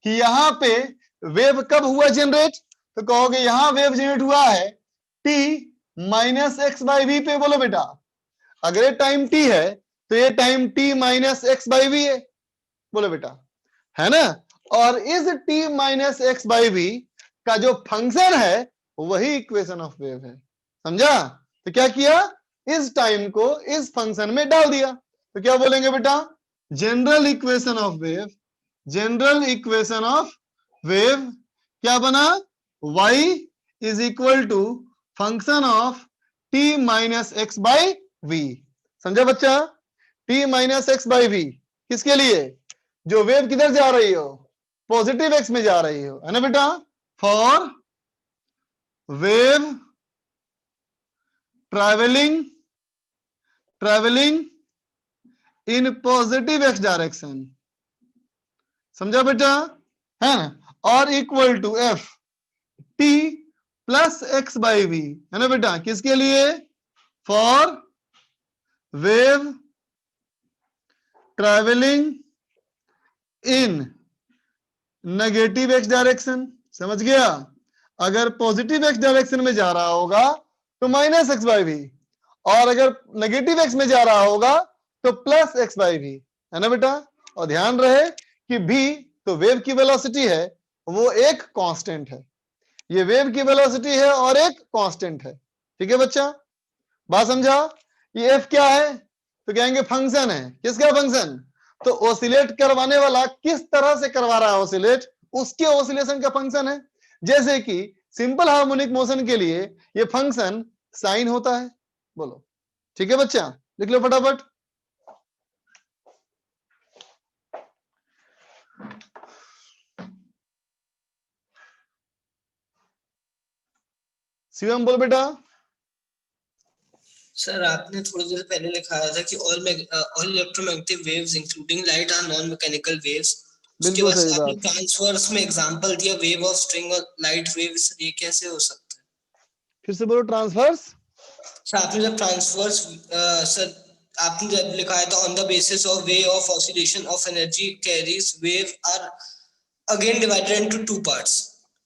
कि यहां पे वेव कब हुआ जनरेट, तो कहोगे यहां वेव जनरेट हुआ है t minus x by V पे, बोलो बेटा। अगर ये टाइम t है, तो ये time t minus x by V है, बोलो बेटा, है ना। और इस t minus x by V का जो फंक्शन है वही इक्वेशन ऑफ वेव है, समझा। तो क्या किया, इस टाइम को इस फंक्शन में डाल दिया, तो क्या बोलेंगे बेटा, general equation of wave, general equation of wave क्या बना, y is equal to function of t minus x by V. समझा बच्चा, t minus x by V किसके लिए, जो वेव किधर जा रही हो, पॉजिटिव एक्स में जा रही हो, है ना बेटा। For wave travelling in positive X direction, समझा बेटा, है ना, और equal to F T plus X by V, है ना बेटा, किसके लिए, for wave travelling in negative X direction, समझ गया। अगर पॉजिटिव एक्स डायरेक्शन में जा रहा होगा तो माइनस एक्स बाई वी, और अगर नेगेटिव एक्स में जा रहा होगा तो प्लस एक्स बाई वी, है ना बेटा। और ध्यान रहे कि v तो वेव की वेलोसिटी है, वो एक कांस्टेंट है, ये वेव की वेलोसिटी है और एक कांस्टेंट है। ठीक है बच्चा, बात समझा। ये f क्या है, तो कहेंगे फंक्शन है, किसका फंक्शन, तो ऑसिलेट करवाने वाला किस तरह से करवा रहा है ऑसिलेट, उसके ऑसिलेशन का फंक्शन है। जैसे कि सिंपल हार्मोनिक मोशन के लिए ये फंक्शन साइन होता है, बोलो। ठीक है बच्चा, लिख लो फटाफट। शिवम बोल बेटा। सर आपने थोड़ी देर पहले लिखाया था कि all electromagnetic waves including light are non mechanical waves. उसके बिल्कुल बाद सही आपने बात, ट्रांसवर्स में एग्जांपल दिया वेव ऑफ स्ट्रिंग और लाइट वेव्स, ये कैसे हो सकता है? फिर से बोलो ट्रांसफर्स। सर आपने जब ट्रांसवर्स सर आपने जब लिखाया था on the basis of way of oscillation of energy carries wave are again divided into two parts.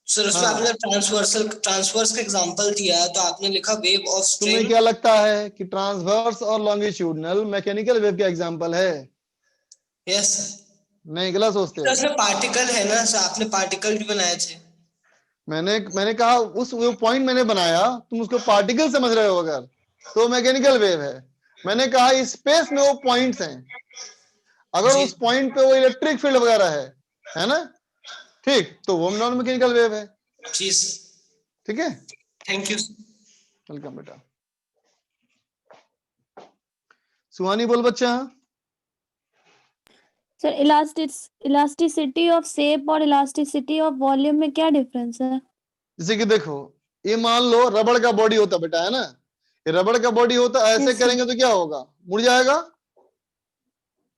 Sir उसमें हाँ, आपने ट्रांसवर्स का एग्जांपल दिया तो आपने लिखा वेव ऑफ तुम्हें स्ट्रिंग। क्या लगता है कि ट्रांसवर्स और लॉन्गिट्यूडनल मैकेनिकल वेव का एग्जांपल है? यस। नहीं, गलत सोचते तो हो। उसमें पार्टिकल है ना सर, आपने पार्टिकल भी बनाए थे। मैंने कहा उस वो पॉइंट मैंने बनाया, तुम उसको पार्टिकल समझ रहे हो अगर, तो मैकेनिकल वेव है। मैंने कहा स्पेस में वो पॉइंट्स हैं, अगर जी उस पॉइंट पे वो इलेक्ट्रिक फील्ड वगैरह है ना, ठीक, तो वो नॉन मैकेनिकल वेव है। जी ठीक है, थैंक यू। वेलकम बेटा। सुहानी बोल बच्चा। सर इलास्टिसिटी ऑफ शेप और इलास्टिसिटी ऑफ वॉल्यूम में क्या डिफरेंस है? जैसे कि देखो, ये मान लो रबड़ का बॉडी होता बेटा, है ना, ये रबड़ का बॉडी होता, ऐसे Yes, sir. करेंगे तो क्या होगा, मुड़ जाएगा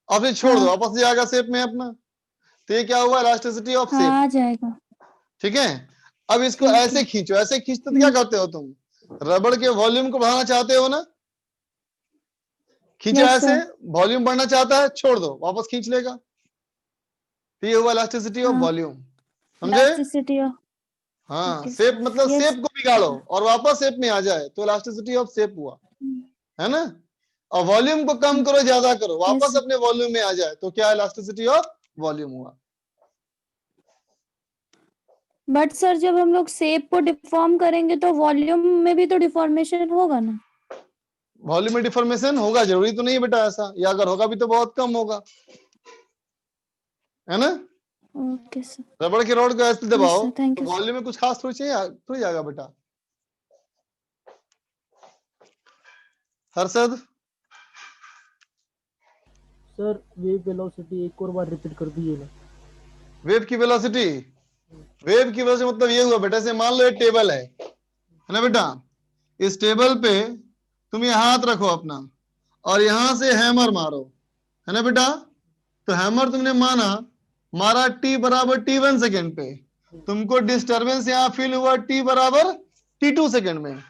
और फिर छोड़ दो, हाँ, वापस जाएगा शेप में अपना। तो ये क्या हुआ, इलास्टिसिटी ऑफ शेप। हाँ आ जाएगा। ठीक है, अब इसको ठीक ऐसे है। खींचो, ऐसे खींचते तो क्या करते हो तुम, रबड़ के वॉल्यूम को बढ़ाना चाहते हो ना, खींचो Yes, ऐसे, sir. वॉल्यूम बढ़ना चाहता है, छोड़ दो, वापस खींच लेगा। तो ये हुआ इलास्टिसिटी ऑफ हाँ, वॉल्यूम, समझे। इलास्टिसिटी ऑफ हाँ, ओके शेप सर। मतलब यस। शेप को बिगाड़ो और वापस शेप में आ जाए तो इलास्टिसिटी ऑफ शेप हुआ, है ना। और वॉल्यूम को कम करो, ज्यादा करो, वापस यस अपने वॉल्यूम में आ जाए तो क्या इलास्टिसिटी ऑफ वॉल्यूम हुआ। बट सर जब हम लोग शेप को डिफॉर्म करेंगे तो वॉल्यूम में भी तो डिफॉर्मेशन होगा ना? वॉल्यूम में डिफॉर्मेशन होगा, जरूरी तो नहीं है बेटा ऐसा, या अगर होगा भी तो बहुत कम होगा, है ना। Okay sir. रबड़ के रॉड को ऐसे यस दबाओ सर, थैंक तो यू सर। वॉल्यूम में कुछ खास थोड़ी चाहिए, थोड़ी जाएगा बेटा। हर्षद, सर वेव वेलोसिटी एक और बार रिपीट कर दीजिए ना। वेव की वेलोसिटी, वेव की वेलोसिटी मतलब ये हुआ बेटा, जैसे मान लो एक टेबल है ना बेटा, इस टेबल पे तुम ये हाथ रखो अपना और यहां से हैमर मारो, है ना बेटा। तो हैमर तुमने मारा t बराबर t1 सेकेंड पे, तुमको डिस्टरबेंस यहाँ फील हुआ t बराबर t2 सेकेंड में।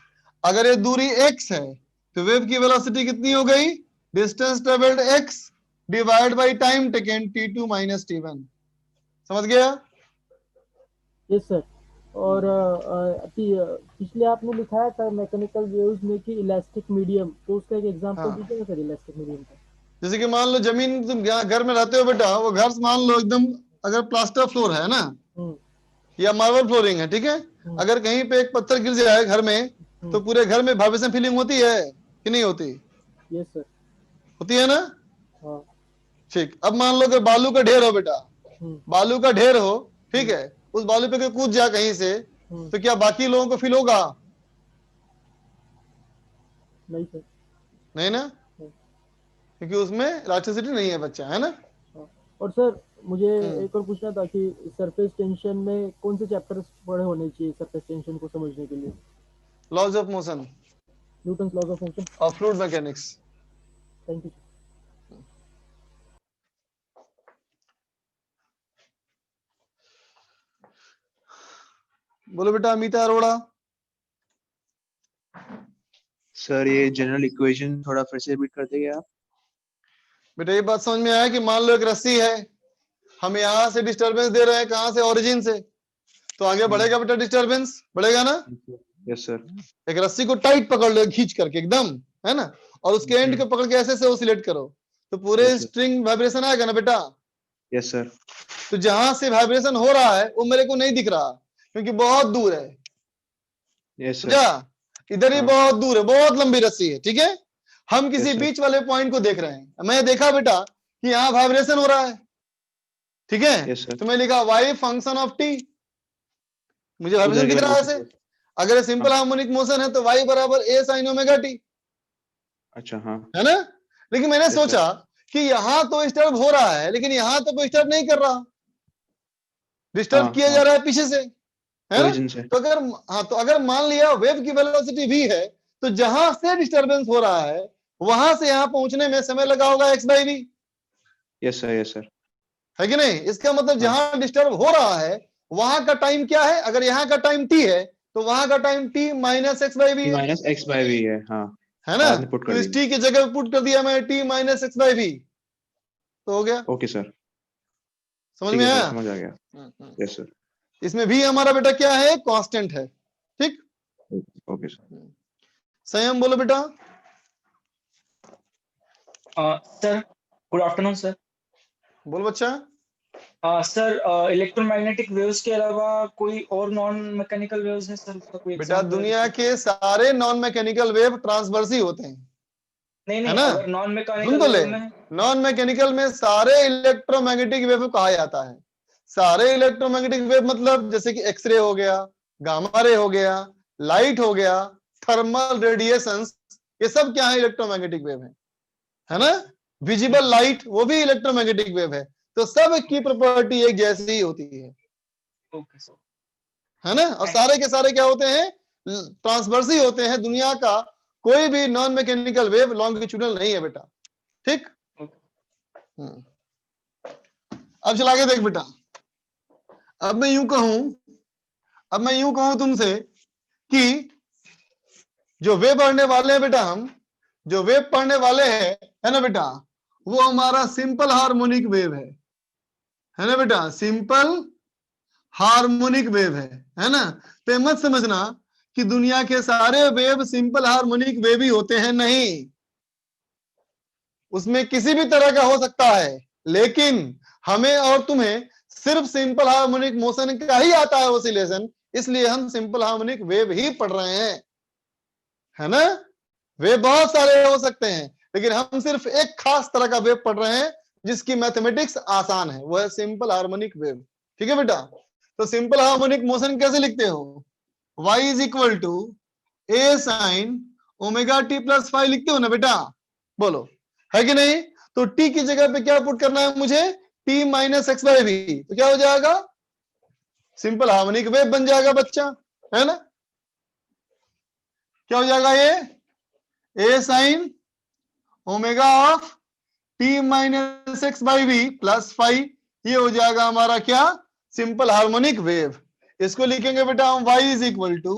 अगर ये दूरी x है तो वेव की वेलोसिटी कितनी हो गई, distance travelled x divide by time taken t2 minus t1। समझ गया। Yes sir. और पिछले आपने लिखाया था मैकेनिकल वेव्स में कि इलास्टिक मीडियम, तो उसका एक एग्जांपल हाँ। दीजिएगा सर इलास्टिक मीडियम का। जैसे कि मान लो जमीन, तुम घर में रहते हो बेटा, वो घर मान लो एकदम अगर प्लास्टर फ्लोर है ना हम्म या मार्बल फ्लोरिंग है, ठीक है, हम्म अगर कहीं पे एक पत्थर गिर जाए घर में तो हम्म पूरे घर में वाइब्रेशन फीलिंग होती है कि नहीं होती, यस सर। होती है ना। हाँ। ठीक, अब मान लो कि बालू का ढेर हो बेटा, हम्म बालू का ढेर हो, ठीक है, उस बालू पे कोई कूद जाए कहीं से, हम्म तो क्या बाकी लोगों को फील होगा, नहीं सर। नहीं ना, क्योंकि उसमें इलास्टिसिटी नहीं है बच्चा, है ना। हाँ। और सर मुझे एक और पूछना था कि सरफेस टेंशन में कौन से चैप्टर्स पढ़े होने चाहिए सरफेस टेंशन को समझने के लिए? Laws of motion Newton's laws of motion. और फ्लूइड मैकेनिक्स। Thank you. बोलो बेटा अमिता अरोड़ा। सर ये जनरल इक्वेशन थोड़ा फिर से रिपीट कर देंगे आप? बेटा ये बात समझ में आया कि मान लो एक रस्सी है, हम यहाँ से डिस्टरबेंस दे रहे हैं, कहाँ से, ओरिजिन से, तो आगे बढ़ेगा बेटा, डिस्टरबेंस बढ़ेगा ना। Yes sir. एक रस्सी को टाइट पकड़ लो खींच करके एकदम, है ना, और उसके एंड को पकड़ के ऐसे से ओसिलेट करो तो पूरे Yes, sir. स्ट्रिंग वाइब्रेशन आएगा ना बेटा। Yes sir. तो जहां से वाइब्रेशन हो रहा है वो मेरे को नहीं दिख रहा क्योंकि बहुत दूर है, यस सर। समझा, इधर ही हाँ. बहुत दूर है, बहुत लंबी रस्सी है, ठीक है। हम किसी Yes, sir. बीच वाले पॉइंट को देख रहे हैं, मैं देखा बेटा कि यहाँ वाइब्रेशन हो रहा है, ठीक है, Yes, sir. तो मैं लिखा y फंक्शन ऑफ t, मुझे उधर वाइब्रेशन के दिख बाद रहा है दूसरी ऐसे। तरफ। अगर ये सिंपल हाँ. हार्मोनिक मोशन है तो y बराबर a sin ओमेगा t, अच्छा हाँ. है ना। लेकिन मैंने Yes, sir. सोचा कि यहाँ तो डिस्टर्ब हो रहा है लेकिन यहाँ तो कोई डिस्टर्ब नहीं कर रहा, डिस्टर्ब हाँ किया जा हाँ. रहा है पीछे से, है ना। ओरिजिन से. तो अगर, हाँ, तो अगर मान लिया वेव की वेलोसिटी v है तो जहां से डिस्टरबेंस हो रहा है वहां से यहाँ पहुंचने में समय लगा होगा x by v, yes sir. Yes sir. है कि नहीं। इसका मतलब हाँ. जहां डिस्टर्ब हो रहा है वहां का टाइम क्या है, अगर यहाँ का टाइम t है तो वहां का time t minus x by V है, माइनस एक्स बाई वी है. हाँ. है ना। आपने पुट तो कर इस दिया. t की जगह पुट कर दिया मैं t minus x by we, तो हो गया, ओके सर. समझ ठीक में है आया। सर, समझ आ गया. Yes sir. इसमें भी हमारा बेटा क्या है, कांस्टेंट है, ठीक। Okay sir. संयम बोलो बेटा। Sir good afternoon sir. बोल बच्चा। सर इलेक्ट्रोमैग्नेटिक वेव्स के अलावा कोई और नॉन मैकेनिकल वेव्स है सर, उसका कोई बेटा एग्जांपल? दुनिया के सारे नॉन मैकेनिकल वेव ट्रांसवर्सी होते हैं, नहीं है नहीं, ना? अगर नॉन सुन मैकेनिकल तो ले, वेव में नॉन मैकेनिकल में सारे इलेक्ट्रोमैग्नेटिक वेव को कहा जाता है। सारे इलेक्ट्रोमैग्नेटिक वेव मतलब जैसे कि एक्सरे हो गया, गामा रे हो गया, लाइट हो गया, थर्मल रेडिएशंस, ये सब क्या है? इलेक्ट्रोमैग्नेटिक वेव है ना? विजिबल लाइट वो भी इलेक्ट्रोमैग्नेटिक वेव है। तो सब की प्रॉपर्टी एक जैसी ही होती है, ओके सर। है ना? और सारे के सारे क्या होते हैं? ट्रांसवर्सी होते हैं। दुनिया का कोई भी नॉन मैकेनिकल वेव लॉन्गिट्यूडनल नहीं है बेटा, ठीक? अब चला के देख बेटा, अब मैं यूं कहूं तुमसे कि जो वेव पढ़ने वाले हैं बेटा, हम जो वेव पढ़ने वाले हैं, है ना बेटा, वो हमारा सिंपल हार्मोनिक वेव है ना बेटा? सिंपल हार्मोनिक वेव है ना? तो मत समझना कि दुनिया के सारे वेव सिंपल हार्मोनिक वेव ही होते हैं, नहीं। उसमें किसी भी तरह का हो सकता है, लेकिन हमें और तुम्हें सिर्फ सिंपल हार्मोनिक मोशन का ही आता है ऑसिलेशन, इसलिए हम सिंपल हार्मोनिक वेव ही पढ़ रहे हैं, है ना? वेव बहुत सारे हो सकते हैं, लेकिन हम सिर्फ एक खास तरह का वेव पढ़ रहे हैं जिसकी मैथमेटिक्स आसान है, वो है सिंपल हार्मोनिक वेव। ठीक है बेटा? तो सिंपल हार्मोनिक मोशन कैसे लिखते हो? y is equal to A sine omega T plus five लिखते हो ना बेटा? बोलो, है कि नहीं? तो t की जगह पे क्या पुट करना है मुझे? t minus x by we. तो क्या हो जाएगा? सिंपल हार्मोनिक वेव बन जाएगा बच्चा, है ना? क्या हो जाएगा ये? A sine omega of t minus x by v plus five, ये हो जाएगा हमारा क्या? Simple harmonic wave. इसको लिखेंगे बेटा हम y is equal to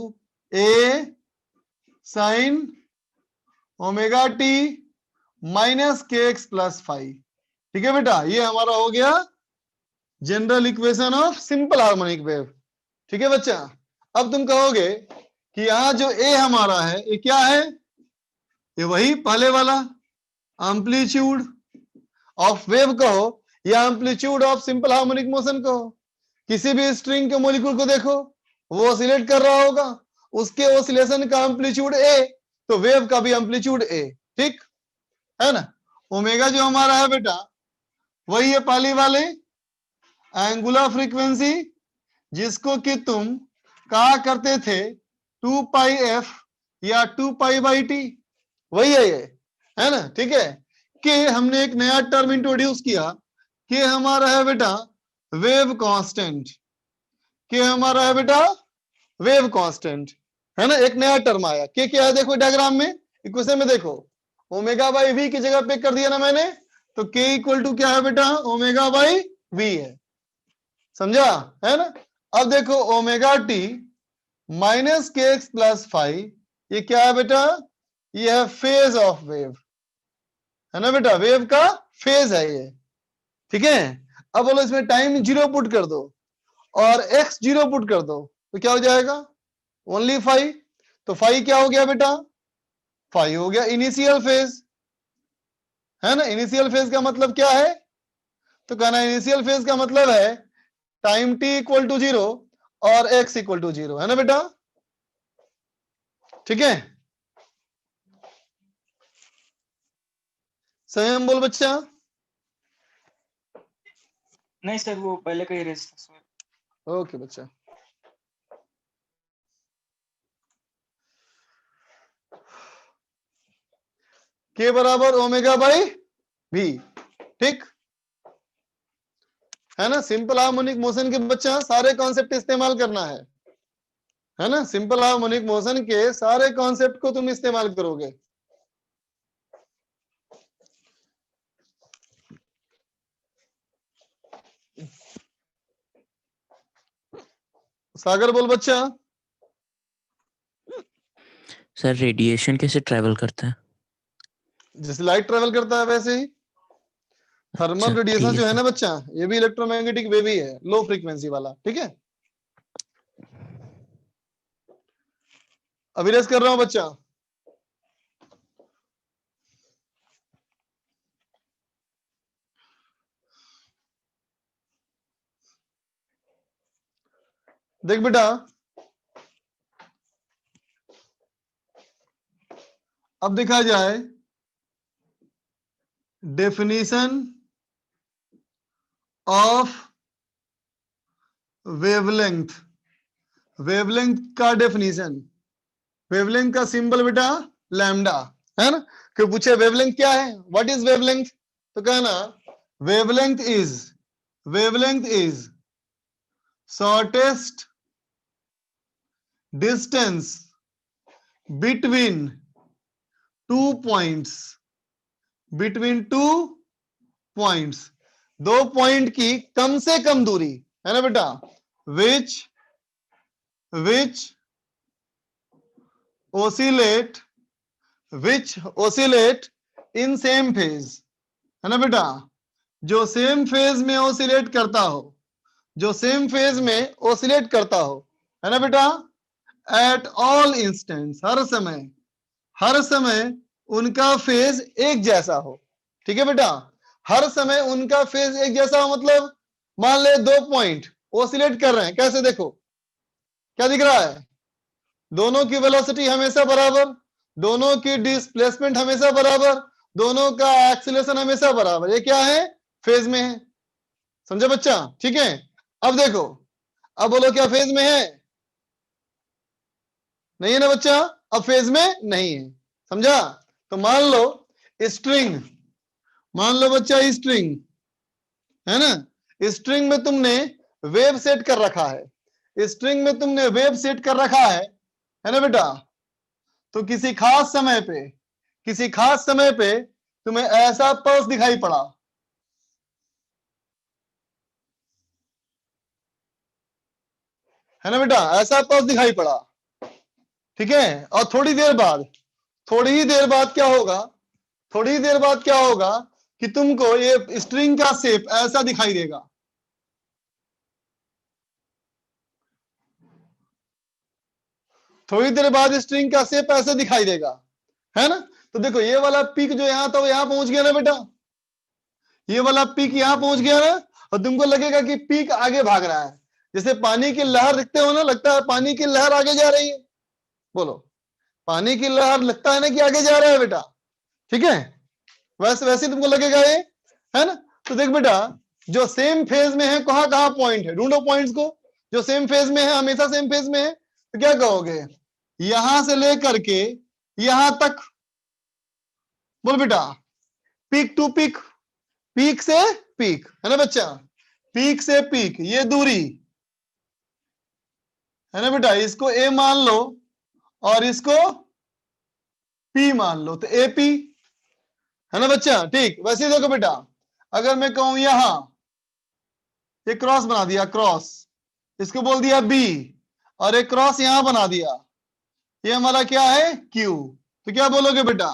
A sine omega t minus k x plus five. ठीक है बेटा? ये हमारा हो गया general equation of simple harmonic wave. ठीक है बच्चा? अब तुम कहोगे कि यहां जो ए हमारा है ये क्या है? ये वही पहले वाला एम्पलीट्यूड ऑफ वेव कहो या amplitude of simple harmonic motion कहो। किसी भी स्ट्रिंग के मॉलिक्यूल को देखो, वो ऑसिलेट कर रहा होगा, उसके ऑसिलेशन का एम्पलीट्यूड ए, तो वेव का भी एम्पलीट्यूड ए, ठीक है ना? ओमेगा जो हमारा है बेटा वही है पहली वाले एंगुलर फ्रीक्वेंसी, जिसको कि तुम कहा करते थे 2 पाई एफ या 2 पाई बाई टी, वही है ये, है ना? ठीक है? कि हमने एक नया टर्म इंट्रोड्यूस किया कि हमारा है बेटा वेव कांस्टेंट, कि हमारा है बेटा वेव कांस्टेंट, है ना? एक नया टर्म आया कि क्या है? देखो डायग्राम में, इक्वेशन में देखो, ओमेगा बाई वी की जगह पे कर दिया ना मैंने, तो के इक्वल टू क्या है बेटा? ओमेगा बाई वी है, समझा? है ना? अब देखो omega t minus k x plus five, ये क्या है बेटा? ये है फेज ऑफ वेव, है ना बेटा? वेव का फेज है ये, ठीक है? अब बोलो इसमें टाइम 0 पुट कर दो और x 0 पुट कर दो, तो क्या हो जाएगा? ओनली 5। तो 5 क्या हो गया बेटा? 5 हो गया इनिशियल फेज, है ना? इनिशियल फेज का मतलब क्या है? तो कहना इनिशियल फेज का मतलब है टाइम t इक्वल टू 0 और x इक्वल टू 0, है ना बेटा? ठीक है? संयम बोल बच्चा। नहीं सर, वो पहले का ही रेस था सर। ओके बच्चा। के बराबर ओमेगा बाई वी, ठीक है ना? सिंपल हार्मोनिक मोशन के बच्चा सारे कॉन्सेप्ट इस्तेमाल करना है ना? सिंपल हार्मोनिक मोशन के सारे कॉन्सेप्ट को तुम इस्तेमाल करोगे। सागर बोल बच्चा। सर रेडिएशन कैसे ट्रैवल करता है? जैसे लाइट ट्रेवल करता है वैसे ही थर्मल अच्छा, रेडिएशन ठीक है जो है सर। ना बच्चा, ये भी इलेक्ट्रोमैग्नेटिक वेव ही है, लो फ्रीक्वेंसी वाला, ठीक है? अभिरेस कर रहा हूं बच्चा। देख बेटा, अब देखा जाए डेफिनेशन ऑफ वेवलेंथ। वेवलेंथ का डेफिनेशन, वेवलेंथ का सिंबल बेटा लैम्डा है ना। कि पूछे वेवलेंथ क्या है, व्हाट इज वेवलेंथ, तो कहना wavelength is shortest distance between two points, दो पॉइंट की कम से कम दूरी है ना बेटा, विच oscillate in same phase, है ना बेटा, जो सेम फेज में ओसिलेट करता हो, है ना बेटा, एट ऑल इंस्टेंट्स, हर समय उनका फेज एक जैसा हो। ठीक है बेटा, हर समय उनका फेज एक जैसा हो मतलब मान ले दो पॉइंट ओसिलेट कर रहे हैं, कैसे देखो क्या दिख रहा है, दोनों की वेलोसिटी हमेशा बराबर, दोनों की डिस्प्लेसमेंट हमेशा बराबर, दोनों का एक्सीलरेशन हमेशा बराबर, ये क्या है, फेज में है। समझे बच्चा, ठीक है। अब देखो, अब बोलो क्या फेज में है, नहीं है ना बच्चा, अब फेज में नहीं है, समझा। तो मान लो स्ट्रिंग, मान लो बच्चा स्ट्रिंग है ना, स्ट्रिंग में तुमने वेव सेट कर रखा है, है ना बेटा। तो किसी खास समय पे तुम्हें ऐसा पल्स दिखाई पड़ा, है ना बेटा, ऐसा पल्स दिखाई पड़ा, ठीक है। और थोड़ी ही देर बाद क्या होगा कि तुमको ये स्ट्रिंग का शेप ऐसा दिखाई देगा, थोड़ी देर बाद स्ट्रिंग का शेप ऐसे दिखाई देगा, है ना। तो देखो ये वाला पीक जो यहां था वो यहां पहुंच गया ना बेटा, ये वाला पीक यहां पहुंच गया ना, और तुमको लगेगा कि पीक आगे भाग रहा है, जैसे पानी की लहर देखते हो ना, लगता है पानी की लहर आगे जा रही है, बोलो पानी की लहर लगता है ना कि आगे जा रहा है बेटा, ठीक है, वैसे तुमको लगेगा ये, है ना। तो देख बेटा, जो सेम फेज में है, कहां कहां पॉइंट है, ढूंढो पॉइंट्स को, जो सेम फेज में है, हमेशा सेम फेज में है, तो क्या कहोगे, यहां से लेकर के यहां तक, बोल बेटा, पीक टू पीक, पीक से पीक, है ना बच्चा, पीक से पीक ये दूरी, है ना बेटा, इसको ए मान लो और इसको पी मान लो, तो एपी, है ना बच्चा, ठीक। वैसे देखो बेटा, अगर मैं कहूं यहां ये क्रॉस बना दिया, क्रॉस, इसको बोल दिया बी, और एक क्रॉस यहां बना दिया, ये हमारा क्या है, क्यू। तो क्या बोलोगे बेटा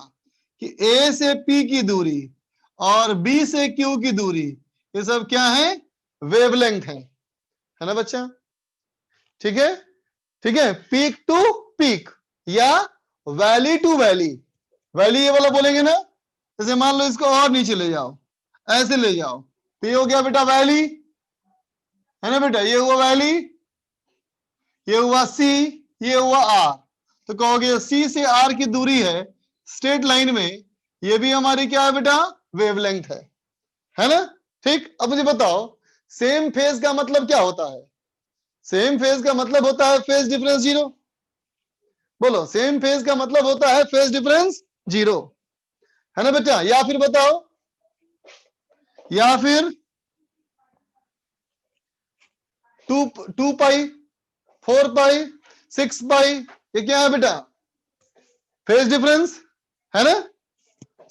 कि ए से पी की दूरी और बी से क्यू की दूरी, ये सब क्या है, वेवलेंथ है ना बच्चा, ठीक है, ठीक है। पीक टू पीक या वैली टू वैली, वैली ये वाला बोलेंगे ना, जैसे मान लो इसको और नीचे ले जाओ, ऐसे ले जाओ, तो ये हो गया बेटा वैली, है ना बेटा, ये हुआ वैली, ये हुआ सी, ये हुआ आर। तो कहोगे सी से आर की दूरी है स्ट्रेट लाइन में, ये भी हमारी क्या है बेटा, वेवलेंथ है ना, ठीक। अब मुझे बताओ सेम फेज का मतलब क्या होता है, सेम फेज का मतलब होता है फेज डिफरेंस जीरो, बोलो सेम फेज का मतलब होता है फेज डिफरेंस जीरो, है ना बेटा। या फिर बताओ, या फिर 2 पाई, 4 पाई, 6 पाई, ये क्या है बेटा, फेज डिफरेंस, है ना।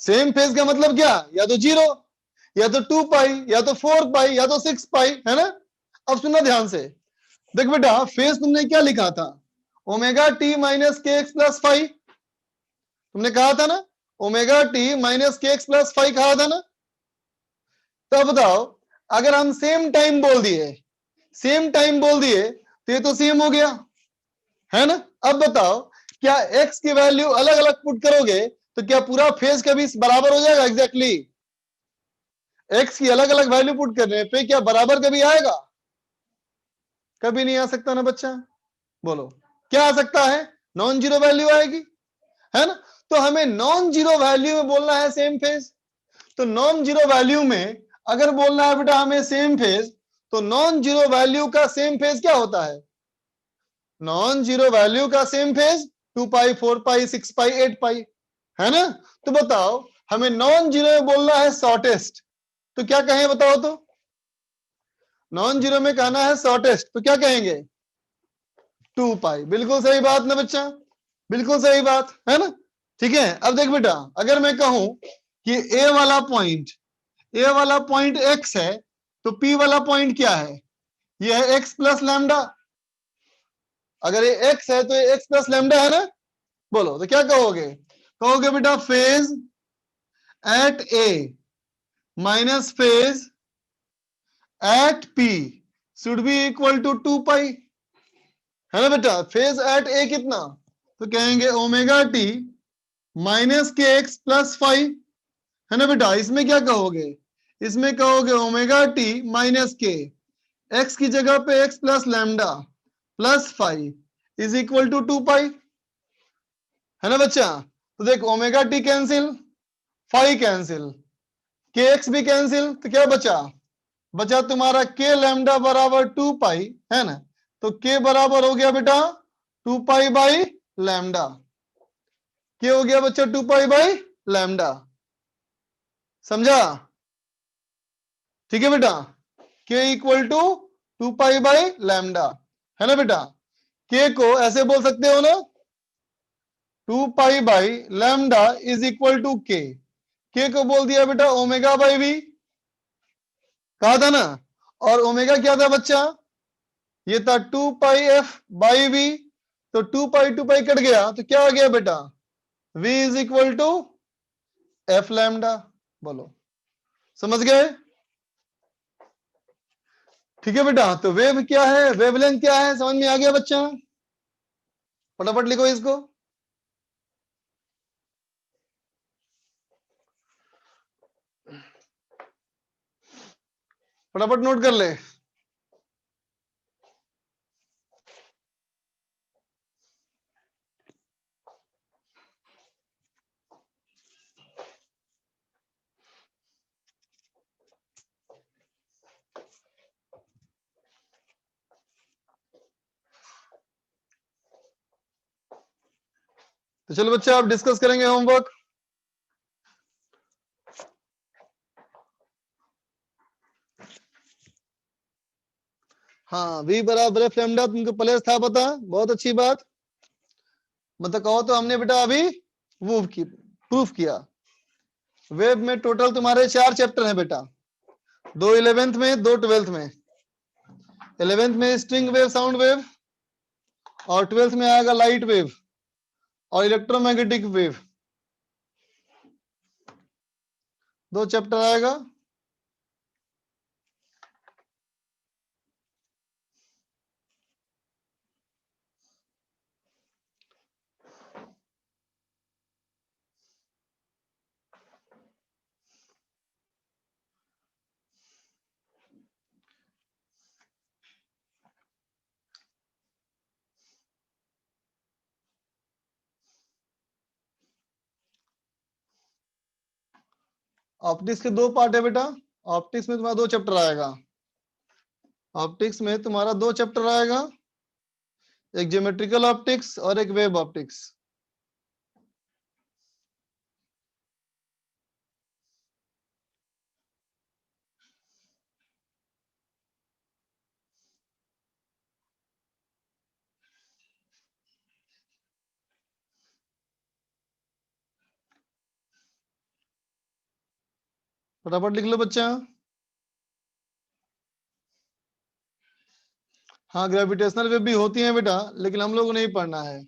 सेम फेज का मतलब क्या, या तो जीरो, या तो 2 पाई, या तो 4 पाई, या तो 6 पाई, है ना। अब सुनना ध्यान से, देख बेटा फेज तुमने क्या लिखा था, omega t minus k x plus 5, तुमने कहा था ना, omega t minus k x plus 5 कहा था ना। तो बताओ अगर हम सेम टाइम बोल दिए तो ये तो सेम हो गया, है ना। अब बताओ क्या x की वैल्यू अलग अलग पुट करोगे तो क्या पूरा फेज कभी बराबर हो जाएगा, एग्जैक्टली x की अलग अलग वैल्यू पुट करने पे क्या बराबर कभी आएगा, कभी नहीं आ सकता ना बच्चा, बोलो क्या आ सकता है, नॉन जीरो वैल्यू आएगी, है ना। तो हमें नॉन जीरो वैल्यू में बोलना है सेम फेज। तो नॉन जीरो वैल्यू में अगर बोलना है बेटा हमें सेम फेज, तो नॉन जीरो वैल्यू का सेम फेज क्या होता है, नॉन जीरो वैल्यू का सेम फेज 2 पाई 4 पाई 6 पाई 8 पाई, है ना। तो बताओ हमें नॉन जीरो में बोलना है शॉर्टेस्ट, तो क्या कहें बताओ, तो नॉन जीरो में कहना है शॉर्टेस्ट, तो क्या कहेंगे 2 पाई। बिल्कुल सही बात ना बच्चा, बिल्कुल सही बात है ना। ठीक है, अब देख बेटा अगर मैं कहूं कि ए वाला पॉइंट एक्स है, तो पी वाला पॉइंट क्या है, ये है एक्स प्लस लैम्डा। अगर ये एक्स है तो ये एक्स प्लस लैम्डा है ना, बोलो तो क्या कहोगे, कहोगे बेटा phase at A minus phase at P should be equal to 2 pi, है ना बेटा। फेज एट ए कितना, तो कहेंगे omega t minus k x plus five, है ना बेटा। इसमें क्या कहोगे, इसमें कहोगे omega t minus k, x की जगह पे x plus lambda plus five is equal to 2 pi, है ना बच्चा। तो देख omega t cancel, five cancel, के एक्स भी कैंसिल, तो क्या बचा, बचा तुम्हारा के लैम्डा बराबर 2 पाई, है ना। तो के बराबर हो गया बेटा 2 पाई बाई लैम्डा, के हो गया बच्चा 2 पाई बाई लैम्डा, समझा। ठीक है बेटा, k equal to 2 pi by lambda, है ना बेटा। के को ऐसे बोल सकते हो ना, 2 pi by lambda is equal to k को बोल दिया बेटा ओमेगा बाई वी, कहा था ना। और ओमेगा क्या था बच्चा, ये था 2 पाई एफ बाई वी, तो 2 पाई कट गया, तो क्या आ गया बेटा v is equal to f lambda, बोलो समझ गए। ठीक है बेटा, तो वेव क्या है, वेवलेंथ क्या है, समझ में आ गया बच्चा, फटाफट लिखो इसको। फटाफट नोट कर ले। तो चलो बच्चा आप डिस्कस करेंगे होमवर्क। हाँ v बराबर एफ लैम्डा तुमको पहले था पता, बहुत अच्छी बात। मतलब कहो तो हमने बेटा अभी प्रूफ किया। वेब में टोटल तुम्हारे 4 चैप्टर हैं बेटा, 2 11th में 2 12th में। 11th में स्ट्रिंग वेव साउंड वेव, और 12th में आएगा लाइट वेव और इलेक्ट्रोमैग्नेटिक वेव, 2 चैप्टर आएगा। ऑप्टिक्स के 2 पार्ट है बेटा, ऑप्टिक्स में तुम्हारा 2 चैप्टर आएगा, ऑप्टिक्स में तुम्हारा 2 चैप्टर आएगा, एक ज्योमेट्रिकल ऑप्टिक्स और एक वेव ऑप्टिक्स। फटाफट लिख लो बच्चा। हाँ ग्रेविटेशनल वेव भी होती है बेटा, लेकिन हम लोग को नहीं पढ़ना है।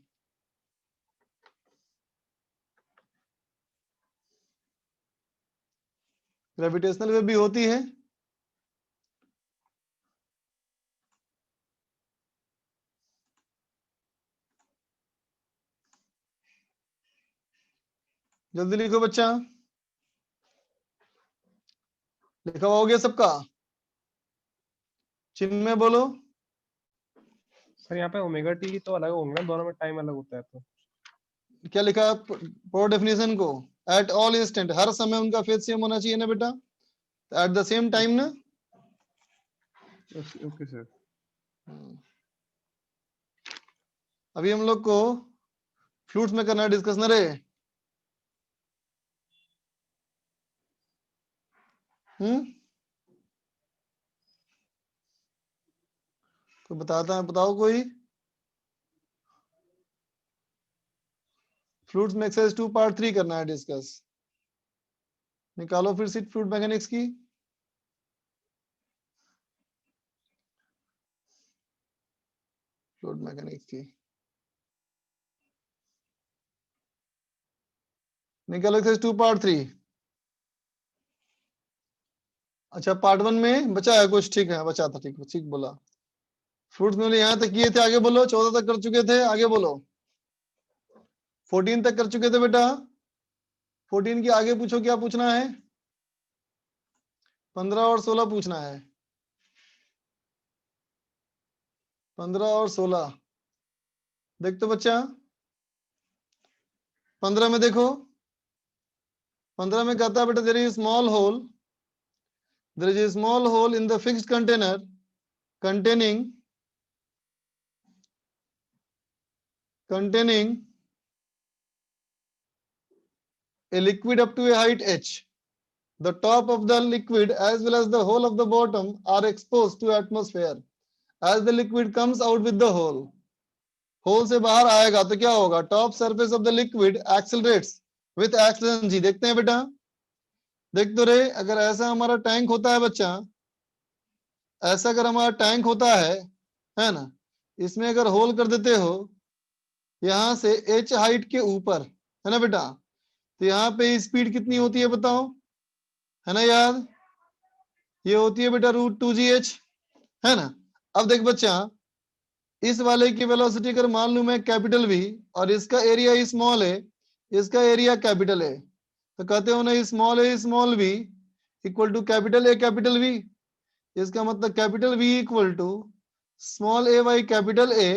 ग्रेविटेशनल वेव भी होती है, जल्दी लिखो बच्चा। लिखा हुआ हो गया सबका, चिन्ह में बोलो। सर यहाँ पे ओमेगा टी तो अलग होंगे ना, दोनों में टाइम अलग होता है तो। क्या लिखा है प्रो डेफिनेशन को? एट ऑल इंस्टेंट, हर समय उनका फेज सेम होना चाहिए ना बेटा, एट द सेम टाइम ना। Okay sir. अभी हम लोग को फ्लूइड्स में करना है डिस्कशन रे। तो बताता है, बताओ कोई। फ्लूइड्स में एक्सरसाइज 2 पार्ट 3 करना है डिस्कस। निकालो फिर सीट फ्लूइड मैकेनिक्स की। फ्लूइड मैकेनिक्स की निकालो एक्सरसाइज 2 पार्ट 3। अच्छा पार्ट 1 में बचा है कुछ? ठीक है बचा था, ठीक ठीक बोला। फ्लूइड्स में यहाँ तक किए थे, आगे बोलो। 14 तक कर चुके थे, आगे बोलो। 14 तक कर चुके थे बेटा। 14 के आगे पूछो, क्या पूछना है? 15 और 16 पूछना है। 15 और 16 देख तो बच्चा। 15 में देखो, 15 में कहता है बेटा there is small hole, there is small hole in the fixed container containing a liquid up to a height h. The top of the liquid as well as the whole of the bottom are exposed to atmosphere. As the liquid comes out with the hole, hole से बाहर आएगा तो क्या होगा? Top surface of the liquid accelerates with acceleration g. देखते हैं बेटा, देख तो रे। अगर ऐसा हमारा टैंक होता है बच्चा, ऐसा अगर हमारा टैंक होता है ना, इसमें अगर होल कर देते हो यहां से h हाइट के ऊपर, है ना बेटा, तो यहाँ पे स्पीड कितनी होती है बताओ? है ना याद? ये होती है बेटा √2gh, है ना। अब देख बच्चा, इस वाले की वेलोसिटी अगर मान लूं मैं कैपिटल V और इसका एरिया स्मॉल है, इसका एरिया कैपिटल है, तो कहते हो ना small v equal to capital V। इसका मतलब capital V equal to small a by capital A,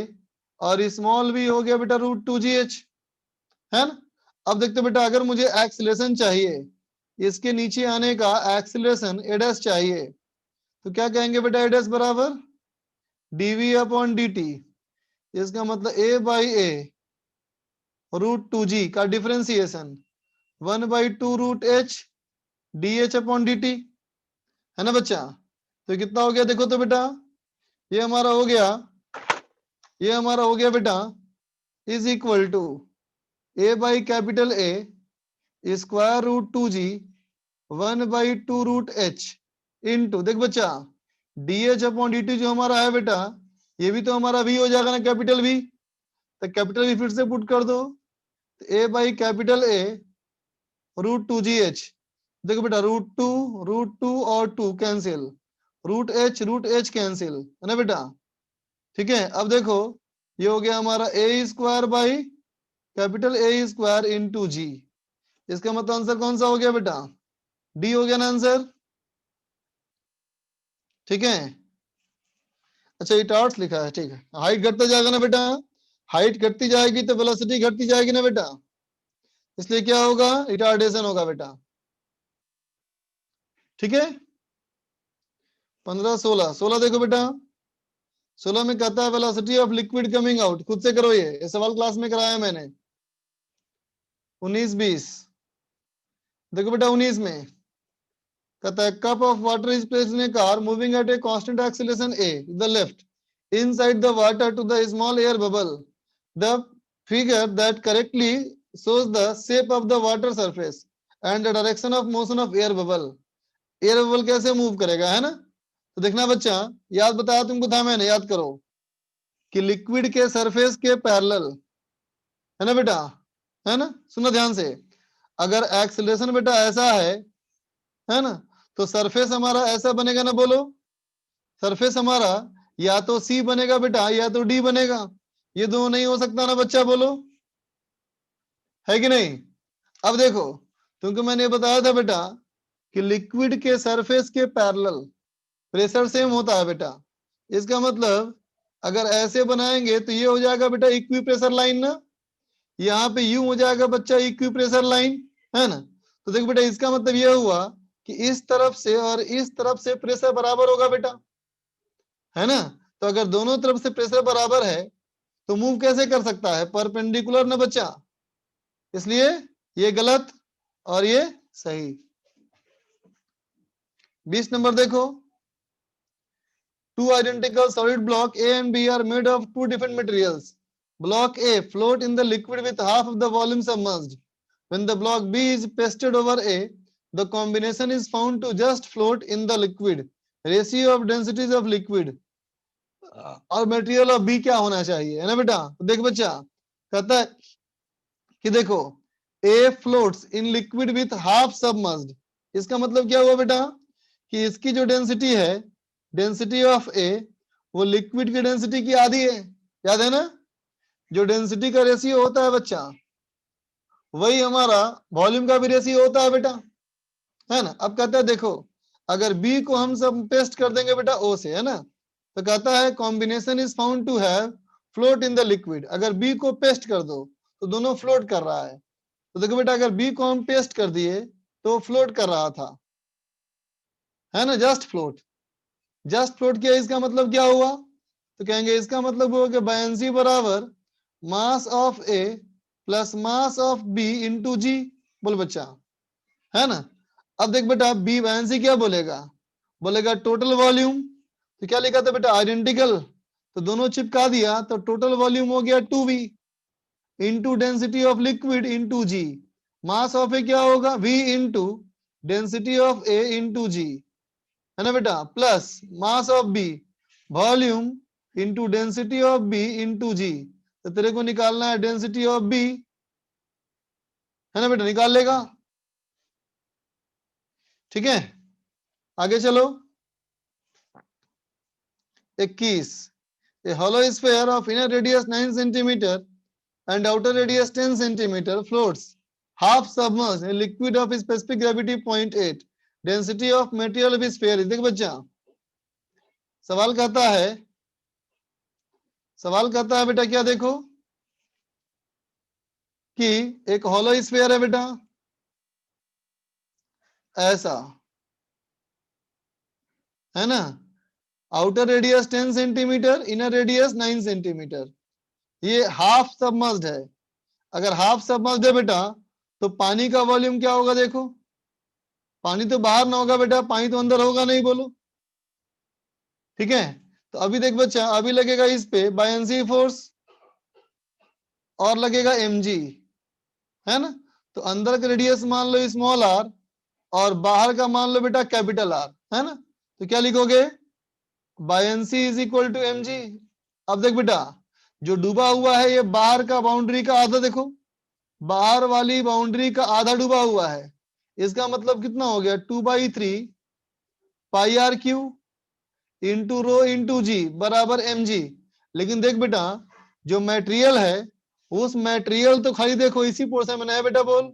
और स्मॉल v हो गया बेटा √2gh, है ना। अब देखते बेटा, अगर मुझे एक्सीलरेशन चाहिए, इसके नीचे आने का एक्सीलरेशन a' चाहिए, तो क्या कहेंगे बेटा? a' बराबर dv अपॉन dt। इसका मतलब a बाई a √2g का differentiation 1/2 √h dh upon dt, है ना बच्चा। तो कितना हो गया देखो तो बेटा, ये हमारा हो गया बेटा is equal to a by capital A square √2g 1/2 √h into, देख बच्चा, dh अपॉन dt जो हमारा है बेटा, ये भी तो हमारा v हो जाएगा ना, कैपिटल V। तो कैपिटल V फिर से पुट कर दो, तो a by capital A √2gh। देखो बेटा √2 और 2 कैंसिल, √h कैंसिल, है ना बेटा। ठीक है, अब देखो ये हो गया हमारा a square by capital A square into g. इसका मतलब आंसर कौन सा हो गया बेटा? डी हो गया ना आंसर। ठीक है, अच्छा ये टॉर्च लिखा है, ठीक है। हाइट घटता जाएगा ना बेटा, हाइट घटती जाएगी तो वेलोसिटी घटती जाएगी ना बेटा, इसलिए क्या होगा? रिटार्डेशन होगा बेटा। ठीक है, 15 16 देखो बेटा, 16 में कहता है velocity of liquid coming out. खुद से करो, ये सवाल क्लास में कराया मैंने। 19 20 देखो बेटा, 19 में कहता है cup of water is placed in A car moving at a constant acceleration a to the left inside the water to the small air bubble. The figure that correctly shows the shape of the water surface and the direction of motion of air bubble. Air bubble कैसे move करेगा, है ना। तो देखना बच्चा, याद बताया तुमको था मैंने, याद करो कि लिक्विड के सरफेस के पैरेलल, है ना बेटा, है ना। सुनो ध्यान से, अगर एक्सीलरेशन बेटा ऐसा है ना, तो सरफेस हमारा ऐसा बनेगा ना, बोलो। सरफेस हमारा या तो सी बनेगा बेटा या तो डी बनेगा, ये दोनों नहीं हो सकता ना बच्चा, बोलो है कि नहीं। अब देखो, तुमको मैंने बताया था बेटा कि लिक्विड के सरफेस के पैरेलल प्रेशर सेम होता है बेटा। इसका मतलब अगर ऐसे बनाएंगे तो ये हो जाएगा बेटा इक्वी प्रेशर लाइन ना, यहाँ पे यूं हो जाएगा बच्चा इक्वी प्रेशर लाइन, है ना। तो देखो बेटा इसका मतलब ये हुआ कि इस तरफ से और इस तरफ से प्रेशर बराबर होगा बेटा, है ना। तो अगर दोनों तरफ से प्रेशर बराबर है तो मूव कैसे कर सकता है, परपेंडिकुलर ना बच्चा, इसलिए ये गलत और ये सही। 20 नंबर देखो, two identical solid block A and B are made of two different materials. Block A float in the liquid with half of the volume submerged. When the block B is pasted over A, the combination is found to just float in the liquid. Ratio of densities of liquid और material of B क्या होना चाहिए, है ना बेटा। तो देख बच्चा कहता है कि देखो A floats in liquid with half submerged, इसका मतलब क्या हुआ बेटा कि इसकी जो डेंसिटी है, डेंसिटी ऑफ ए वो लिक्विड की डेंसिटी की आधी है, याद है ना। जो डेंसिटी का रेशियो होता है बच्चा वही हमारा वॉल्यूम का भी रेशियो होता है बेटा, है ना। अब कहता है देखो अगर बी को हम सब पेस्ट कर देंगे बेटा ओ से, है ना, तो कहता है combination is found to have float in the liquid. अगर बी को पेस्ट कर दो तो दोनों फ्लोट कर रहा है। तो देखो बेटा अगर बी को हम पेस्ट कर दिए तो फ्लोट कर रहा था, है ना, जस्ट फ्लोट। जस्ट फ्लोट किया इसका मतलब क्या हुआ, तो कहेंगे इसका मतलब हुआ कि बायंसी बराबर mass of A plus mass of B into g. बोल बच्चा, है ना। अब देख बेटा बी बायंसी क्या बोलेगा, बोलेगा टोटल वॉल्यूम। तो क्या लिखा था बेटा आइडेंटिकल, तो दोनों चिपका दिया तो टोटल वॉल्यूम हो गया 2v into density of liquid into g. Mass of A क्या होगा v into density of A into g, है ना बेटा, plus mass of B volume into density of B into g. तो तेरे को निकालना है डेंसिटी ऑफ बी, है ना बेटा, निकाल लेगा। ठीक है आगे चलो। 21 a hollow sphere of inner radius 9 centimeter and outer radius 10 centimeter floats half submerged in liquid of specific gravity 0.8 density of material of sphere। देख बच्चा सवाल कहता है बेटा क्या देखो कि एक हॉलो स्फीयर है बेटा ऐसा, है ना, outer radius 10 centimetre inner radius 9 centimetre, ये हाफ सबमर्ज्ड है। अगर हाफ सबमर्ज्ड है बेटा तो पानी का वॉल्यूम क्या होगा, देखो पानी तो बाहर ना होगा बेटा, पानी तो अंदर होगा नहीं, बोलो। ठीक है तो अभी देख बच्चा अभी लगेगा इस पे बायंसी फोर्स और लगेगा mg, है ना। तो अंदर का रेडियस मान लो स्मॉल आर और बाहर का मान लो बेटा कैपिटल आर, है ना। तो क्या लिखोगे buoyancy is equal to mg। अब देख बेटा जो डूबा हुआ है ये बाहर का बाउंड्री का आधा, देखो बाहर वाली बाउंड्री का आधा डूबा हुआ है, इसका मतलब कितना हो गया 2/3 pi R cube into rho into g बराबर mg। लेकिन देख बेटा जो मटेरियल है उस मटेरियल तो खाली देखो इसी पोर्शन में है बेटा, बोल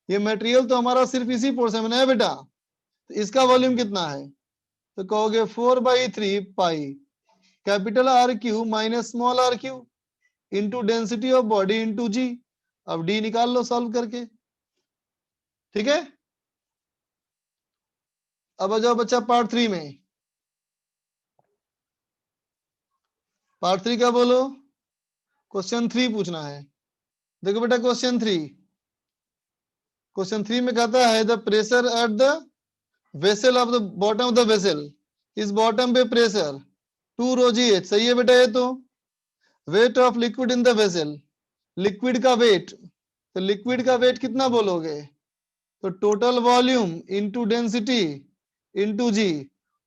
ये मटेरियल तो हमारा सिर्फ इसी पोर्शन में है बेटा। तो इसका वॉल्यूम कितना है, तो कहोगे 4/3 pi capital R cube minus small r cube into density of body into g. अब डी निकाल लो सॉल्व करके, ठीक है। अब आ जाओ बच्चा पार्ट 3 में। पार्ट 3 क्या बोलो, क्वेश्चन 3 पूछना है। देखो बेटा क्वेश्चन 3 में कहता है the pressure at the vessel of the bottom of the vessel, इस बॉटम पे प्रेशर 2 rho g h, सही है बेटा। ये तो weight of liquid in the vessel, liquid का वेट, तो लिक्विड का वेट कितना बोलोगे, तो total volume into density into g.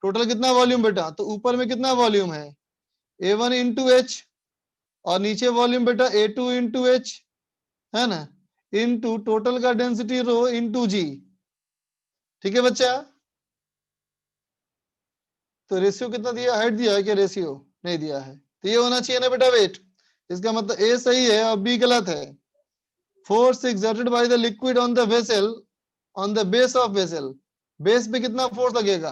Total कितना वॉल्यूम बेटा, तो ऊपर में कितना वॉल्यूम है A1 इंटू एच और नीचे वॉल्यूम बेटा A2 इंटू एच, है ना, इंटू टोटल का डेंसिटी रो इंटू जी। ठीक है बच्चा। तो रेशियो कितना दिया, हाइट दिया है क्या, रेशियो नहीं दिया है, तो ये होना चाहिए ना बेटा वेट। इसका मतलब ए सही है और बी गलत है। Force exerted by the liquid on the vessel on the base of vessel, base पे कितना फोर्स लगेगा,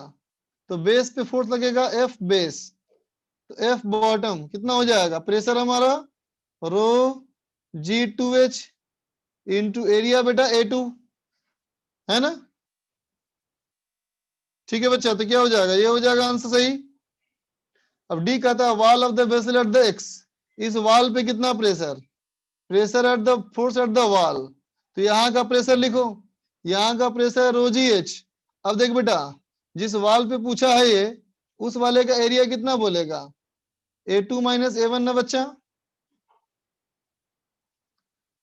तो बेस पे फोर्स लगेगा F बेस तो एफ बॉटम कितना हो जाएगा, प्रेशर हमारा रो G2H इंटू एरिया बेटा A2, है ना। ठीक है बच्चा, तो क्या हो जाएगा, ये हो जाएगा आंसर सही। अब डी कहता है wall of the vessel at the x, इस वॉल पे कितना pressure, pressure at the force at the wall, तो यहाँ का प्रेशर लिखो, यहाँ का प्रेशर रो जी एच। अब देख बेटा, जिस वॉल पे पूछा है ये, उस वाले का एरिया कितना बोलेगा, A2 माइनस A1 ना बच्चा,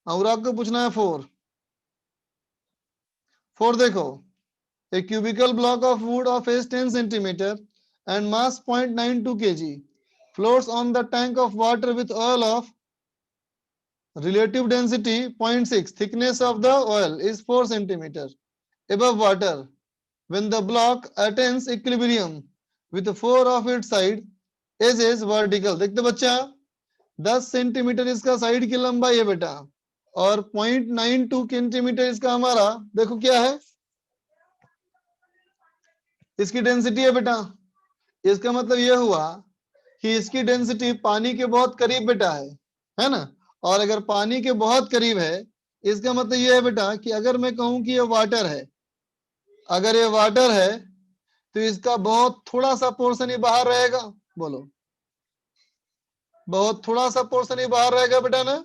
और आपको पूछना है 4 देखो, a cubical block of wood of age 10 centimeter and mass 0.92 kg floats on the tank of water with oil of relative density 0.6, thickness of the oil is 4 centimeter above water. When the block attains equilibrium with 4 of its side edges vertical, देखते बच्चा 10 centimetre इसका side की लंबाई है बेटा, और 0.92 centimetre इसका हमारा, देखो क्या है, इसकी डेंसिटी है बेटा। इसका मतलब यह हुआ कि इसकी डेंसिटी पानी के बहुत करीब बेटा है ना। और अगर पानी के बहुत करीब है, इसका मतलब यह है बेटा कि अगर मैं कहूं कि ये वाटर है, अगर ये वाटर है तो इसका बहुत थोड़ा सा पोर्शन ही बाहर रहेगा, बोलो, बहुत थोड़ा सा पोर्शन ही बाहर रहेगा बेटा ना।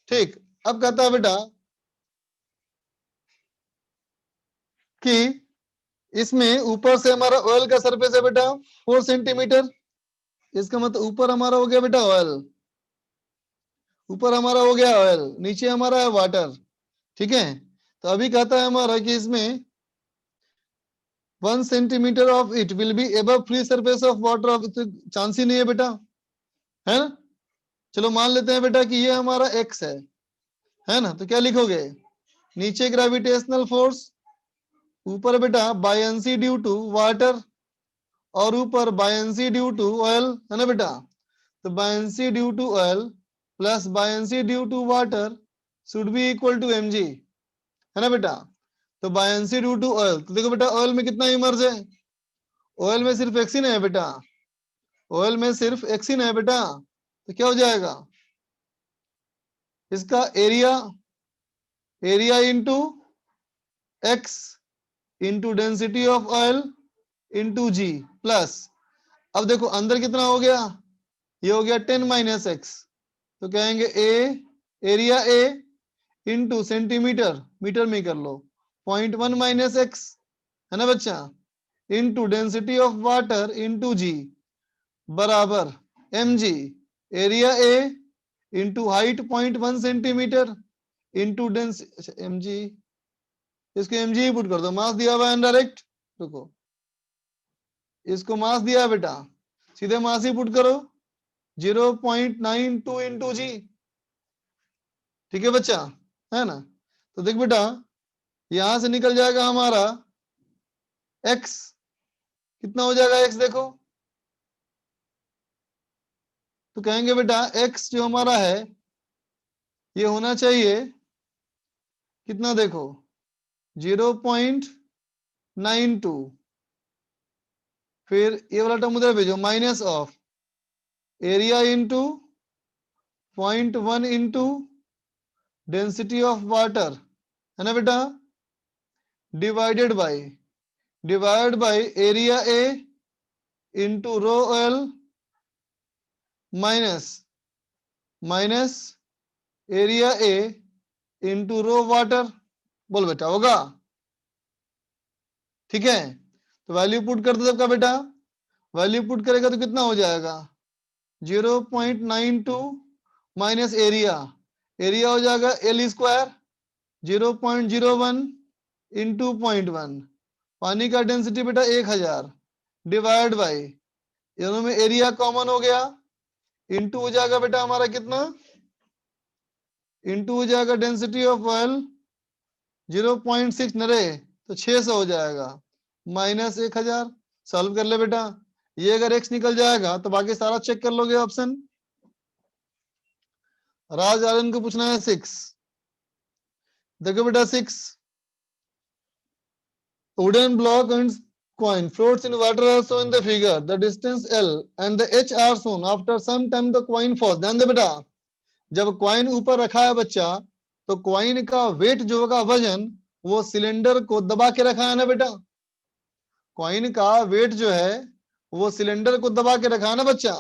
ठीक, अब कहता है बेटा कि इसमें ऊपर से हमारा ऑयल का सरफेस है बेटा 4 सेंटीमीटर, इसका मतलब ऊपर हमारा हो गया बेटा ऑयल, ऊपर हमारा हो गया ऑयल, नीचे हमारा है वाटर। ठीक है, तो अभी कहता है हमारा कि इसमें 1 centimetre of it will be above free surface of water, of chance ही नहीं है बेटा, है ना। चलो मान लेते हैं बेटा कि ये हमारा एक्स है ना, तो क्या लिखोगे, नीचे ग्रेविटेशनल फोर्स, ऊपर बेटा बायंसी ड्यू टू वाटर, और ऊपर बायंसी ड्यू टू ऑयल, है ना बेटा। तो buoyancy due to oil plus buoyancy due to water should be equal to mg, है ना बेटा। तो बायंसी ड्यू टू ऑयल, तो देखो बेटा ऑयल में कितना इमर्ज है, ऑयल में सिर्फ एक्सिन है बेटा, ऑयल में सिर्फ एक्सिन है बेटा, तो क्या हो जाएगा, इसका area, area into x into density of oil into g plus, अब देखो अंदर कितना हो गया, ये हो गया 10 माइनस एक्स, तो कहेंगे A, area A into centimetre, metre में कर लो 0.1 माइनस एक्स, है ना बच्चा, into density of water into g बराबर mg, area A into height 0.1 centimetre into dense mg, इसको mg ही पुट कर दो, मास दिया हुआ है डायरेक्ट, रुको इसको मास दिया है बेटा, सीधे मास ही पुट करो 0.92 इंटू जी। ठीक है बच्चा, है ना। तो देख बेटा यहां से निकल जाएगा हमारा x, कितना हो जाएगा x देखो, तो कहेंगे बेटा x जो हमारा है ये होना चाहिए कितना देखो 0.92, फिर ये वाला टर्म उधर भेजो minus of area into 0.1 into density of water, है ना बेटा, divide by area A into rho oil minus area A into rho water, बोल बेटा होगा। ठीक है, तो वैल्यू पुट कर दो सबका बेटा, वैल्यू पुट करेगा तो कितना हो जाएगा 0.92 माइनस एरिया, एरिया हो जाएगा एल स्क्वायर 0.01 इंटू 0.1, पानी का डेंसिटी बेटा 1000 डिवाइड बाई, दोनों में एरिया कॉमन हो गया, इंटू हो जाएगा बेटा हमारा कितना, इंटू हो जाएगा डेंसिटी ऑफ ऑयल 0.6 नरे, तो 600 हो जाएगा माइनस 1000, सॉल्व कर ले बेटा, ये अगर x निकल जाएगा तो बाकी सारा चेक कर लोगे ऑप्शन। राज आर्यन को पूछना है 6, देखो बेटा 6 wooden block coin floats in water are shown in the figure. The distance L and the H are shown. After some time the coin falls. ध्यान दे बेटा, जब कॉइन ऊपर रखा है बच्चा, तो कॉइन का वेट जो होगा, वजन, वो सिलेंडर को दबा के रखा है ना बेटा। कॉइन का वेट जो है वो सिलेंडर को दबा के रखा है ना बच्चा,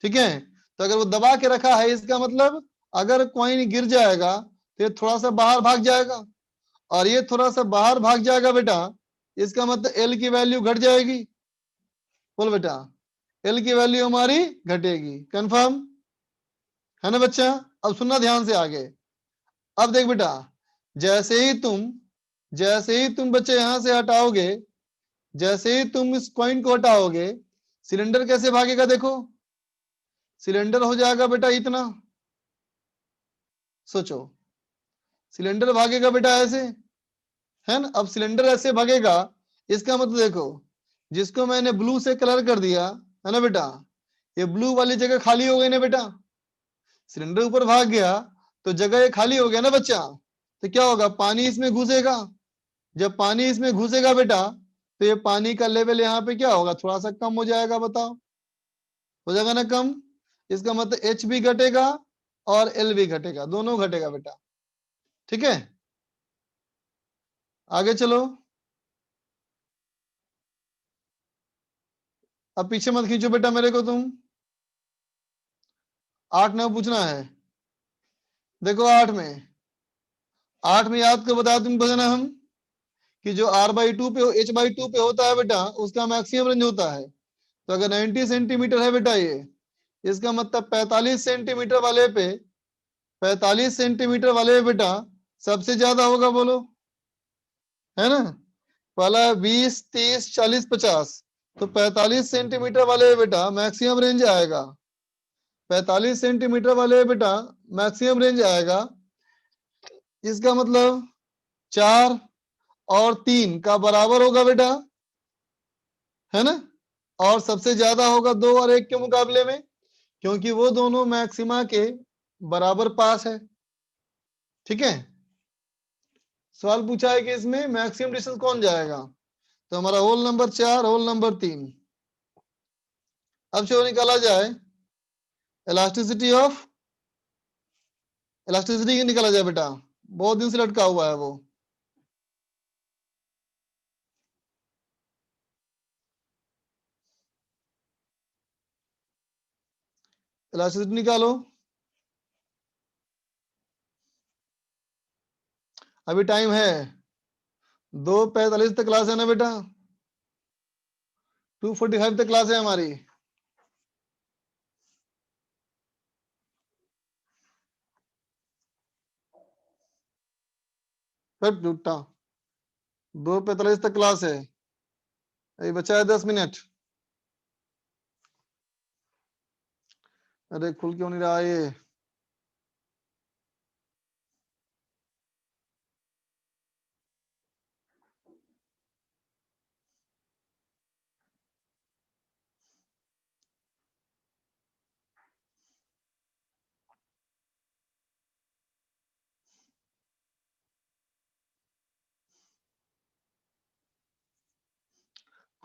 ठीक है। तो अगर वो दबा के रखा है, इसका मतलब अगर कॉइन गिर जाएगा तो ये थोड़ा सा बाहर भाग जाएगा, और ये थोड़ा सा बाहर भाग जाएगा बेटा, इसका मतलब एल की वैल्यू घट जाएगी। बोल बेटा, एल की वैल्यू हमारी घटेगी। कंफर्म है ना बच्चा? अब सुनना ध्यान से आगे। अब देख बेटा, जैसे ही तुम बच्चे यहां से हटाओगे, जैसे ही तुम इस कॉइन को हटाओगे, सिलेंडर कैसे भागेगा? देखो, सिलेंडर हो जाएगा बेटा इतना, सोचो, सिलेंडर भागेगा बेटा ऐसे, है ना। अब सिलेंडर ऐसे भागेगा, इसका मतलब देखो, जिसको मैंने ब्लू से कलर कर दिया है ना बेटा, ये ब्लू वाली जगह खाली हो गई ना बेटा। सिलेंडर ऊपर भाग गया तो जगह ये खाली हो गया ना बच्चा। तो क्या होगा? पानी इसमें घुसेगा। जब पानी इसमें घुसेगा बेटा, तो ये पानी का लेवल यहाँ पे क्या होगा? थोड़ा सा कम हो जाएगा। बताओ, हो जाएगा ना कम? इसका मतलब एच भी घटेगा और एल भी घटेगा, दोनों घटेगा बेटा, ठीक है। आगे चलो, अब पीछे मत खींचो बेटा मेरे को तुम। 8 9 पूछना है। देखो 8 में याद कर बता तुम बजना हम कि जो r/2 पे h/2 पे होता है बेटा, उसका मैक्सिमम रेंज होता है। तो अगर 90 सेंटीमीटर है बेटा ये, इसका मतलब 45 सेंटीमीटर वाले पे, 45 सेंटीमीटर वाले पे बेटा सबसे ज्यादा होगा। बोलो, है ना। पहला 20 30 40 50, तो 45 सेंटीमीटर वाले बेटा मैक्सिमम रेंज आएगा। 45 सेंटीमीटर वाले बेटा मैक्सिमम रेंज आएगा। इसका मतलब 4 और 3 का बराबर होगा बेटा, है ना। और सबसे ज्यादा होगा 2 और 1 के मुकाबले में, क्योंकि वो दोनों मैक्सिमा के बराबर पास है, ठीक है। सवाल पूछा है कि इसमें मैक्सिमम डिस्टेंस कौन जाएगा, तो हमारा होल नंबर 4, होल नंबर 3। अब जो निकाला जाए इलास्टिसिटी की निकाला जाए बेटा, बहुत दिन से लटका हुआ है वो। इलास्टिसिटी निकालो। अभी टाइम है, 2:45 तक क्लास है ना बेटा, 2:45 तक क्लास है हमारी। फिर टूटा, 2:45 तक क्लास है, अभी बचा है 10 मिनट। अरे खुल क्यों नहीं रहा ये?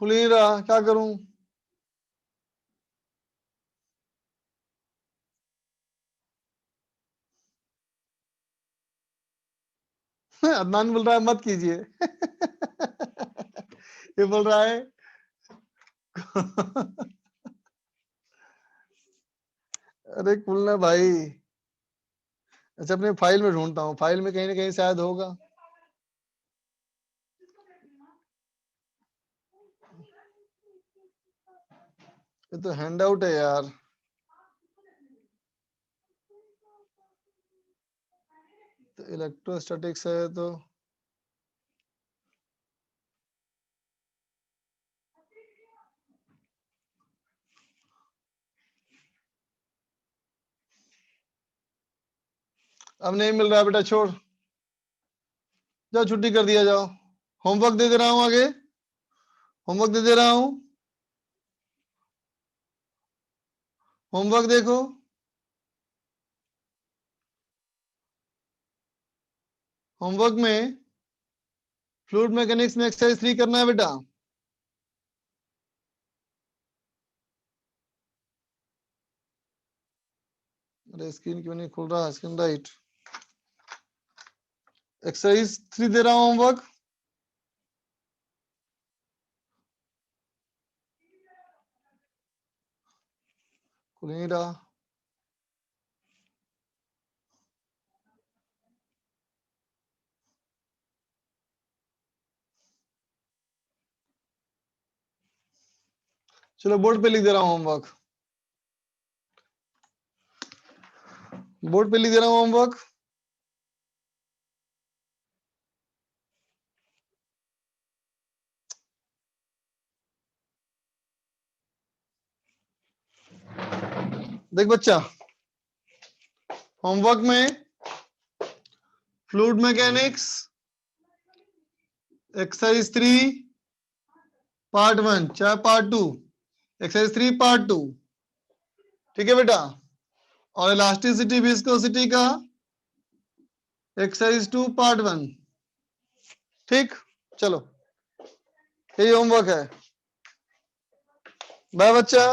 खुल ही नहीं रहा, क्या करूं? अदनान बोल रहा है मत कीजिए। ये बोल रहा है अरे खुलना भाई। अच्छा, अपने फाइल में ढूंढता हूँ, फाइल में कहीं ना कहीं शायद होगा। ये तो हैंड आउट है यार। तो इलेक्ट्रोस्टैटिक्स है तो अब नहीं मिल रहा बेटा, छोड़, जाओ छुट्टी कर दिया जाओ। होमवर्क दे दे रहा हूँ, आगे होमवर्क दे दे रहा हूँ, होमवर्क देखो। होमवर्क में फ्लूइड मैकेनिक्स में एक्सरसाइज 3 करना है बेटा। अरे स्क्रीन क्यों नहीं खुल रहा? Screen right. एक्सरसाइज 3 दे रहा हूं होमवर्क। खुल नहीं रहा। चलो बोर्ड पे लिख दे रहा हूं होमवर्क। बोर्ड पे लिख दे रहा हूं होमवर्क। देख बच्चा, होमवर्क में फ्लूइड मैकेनिक्स एक्सरसाइज 3 पार्ट 1 चाहे पार्ट 2, एक्सरसाइज 3 पार्ट 2, ठीक है बेटा। और इलास्टिसिटी विस्कोसिटी का एक्सरसाइज 2 पार्ट 1, ठीक। चलो यही होमवर्क है। बाय बच्चा।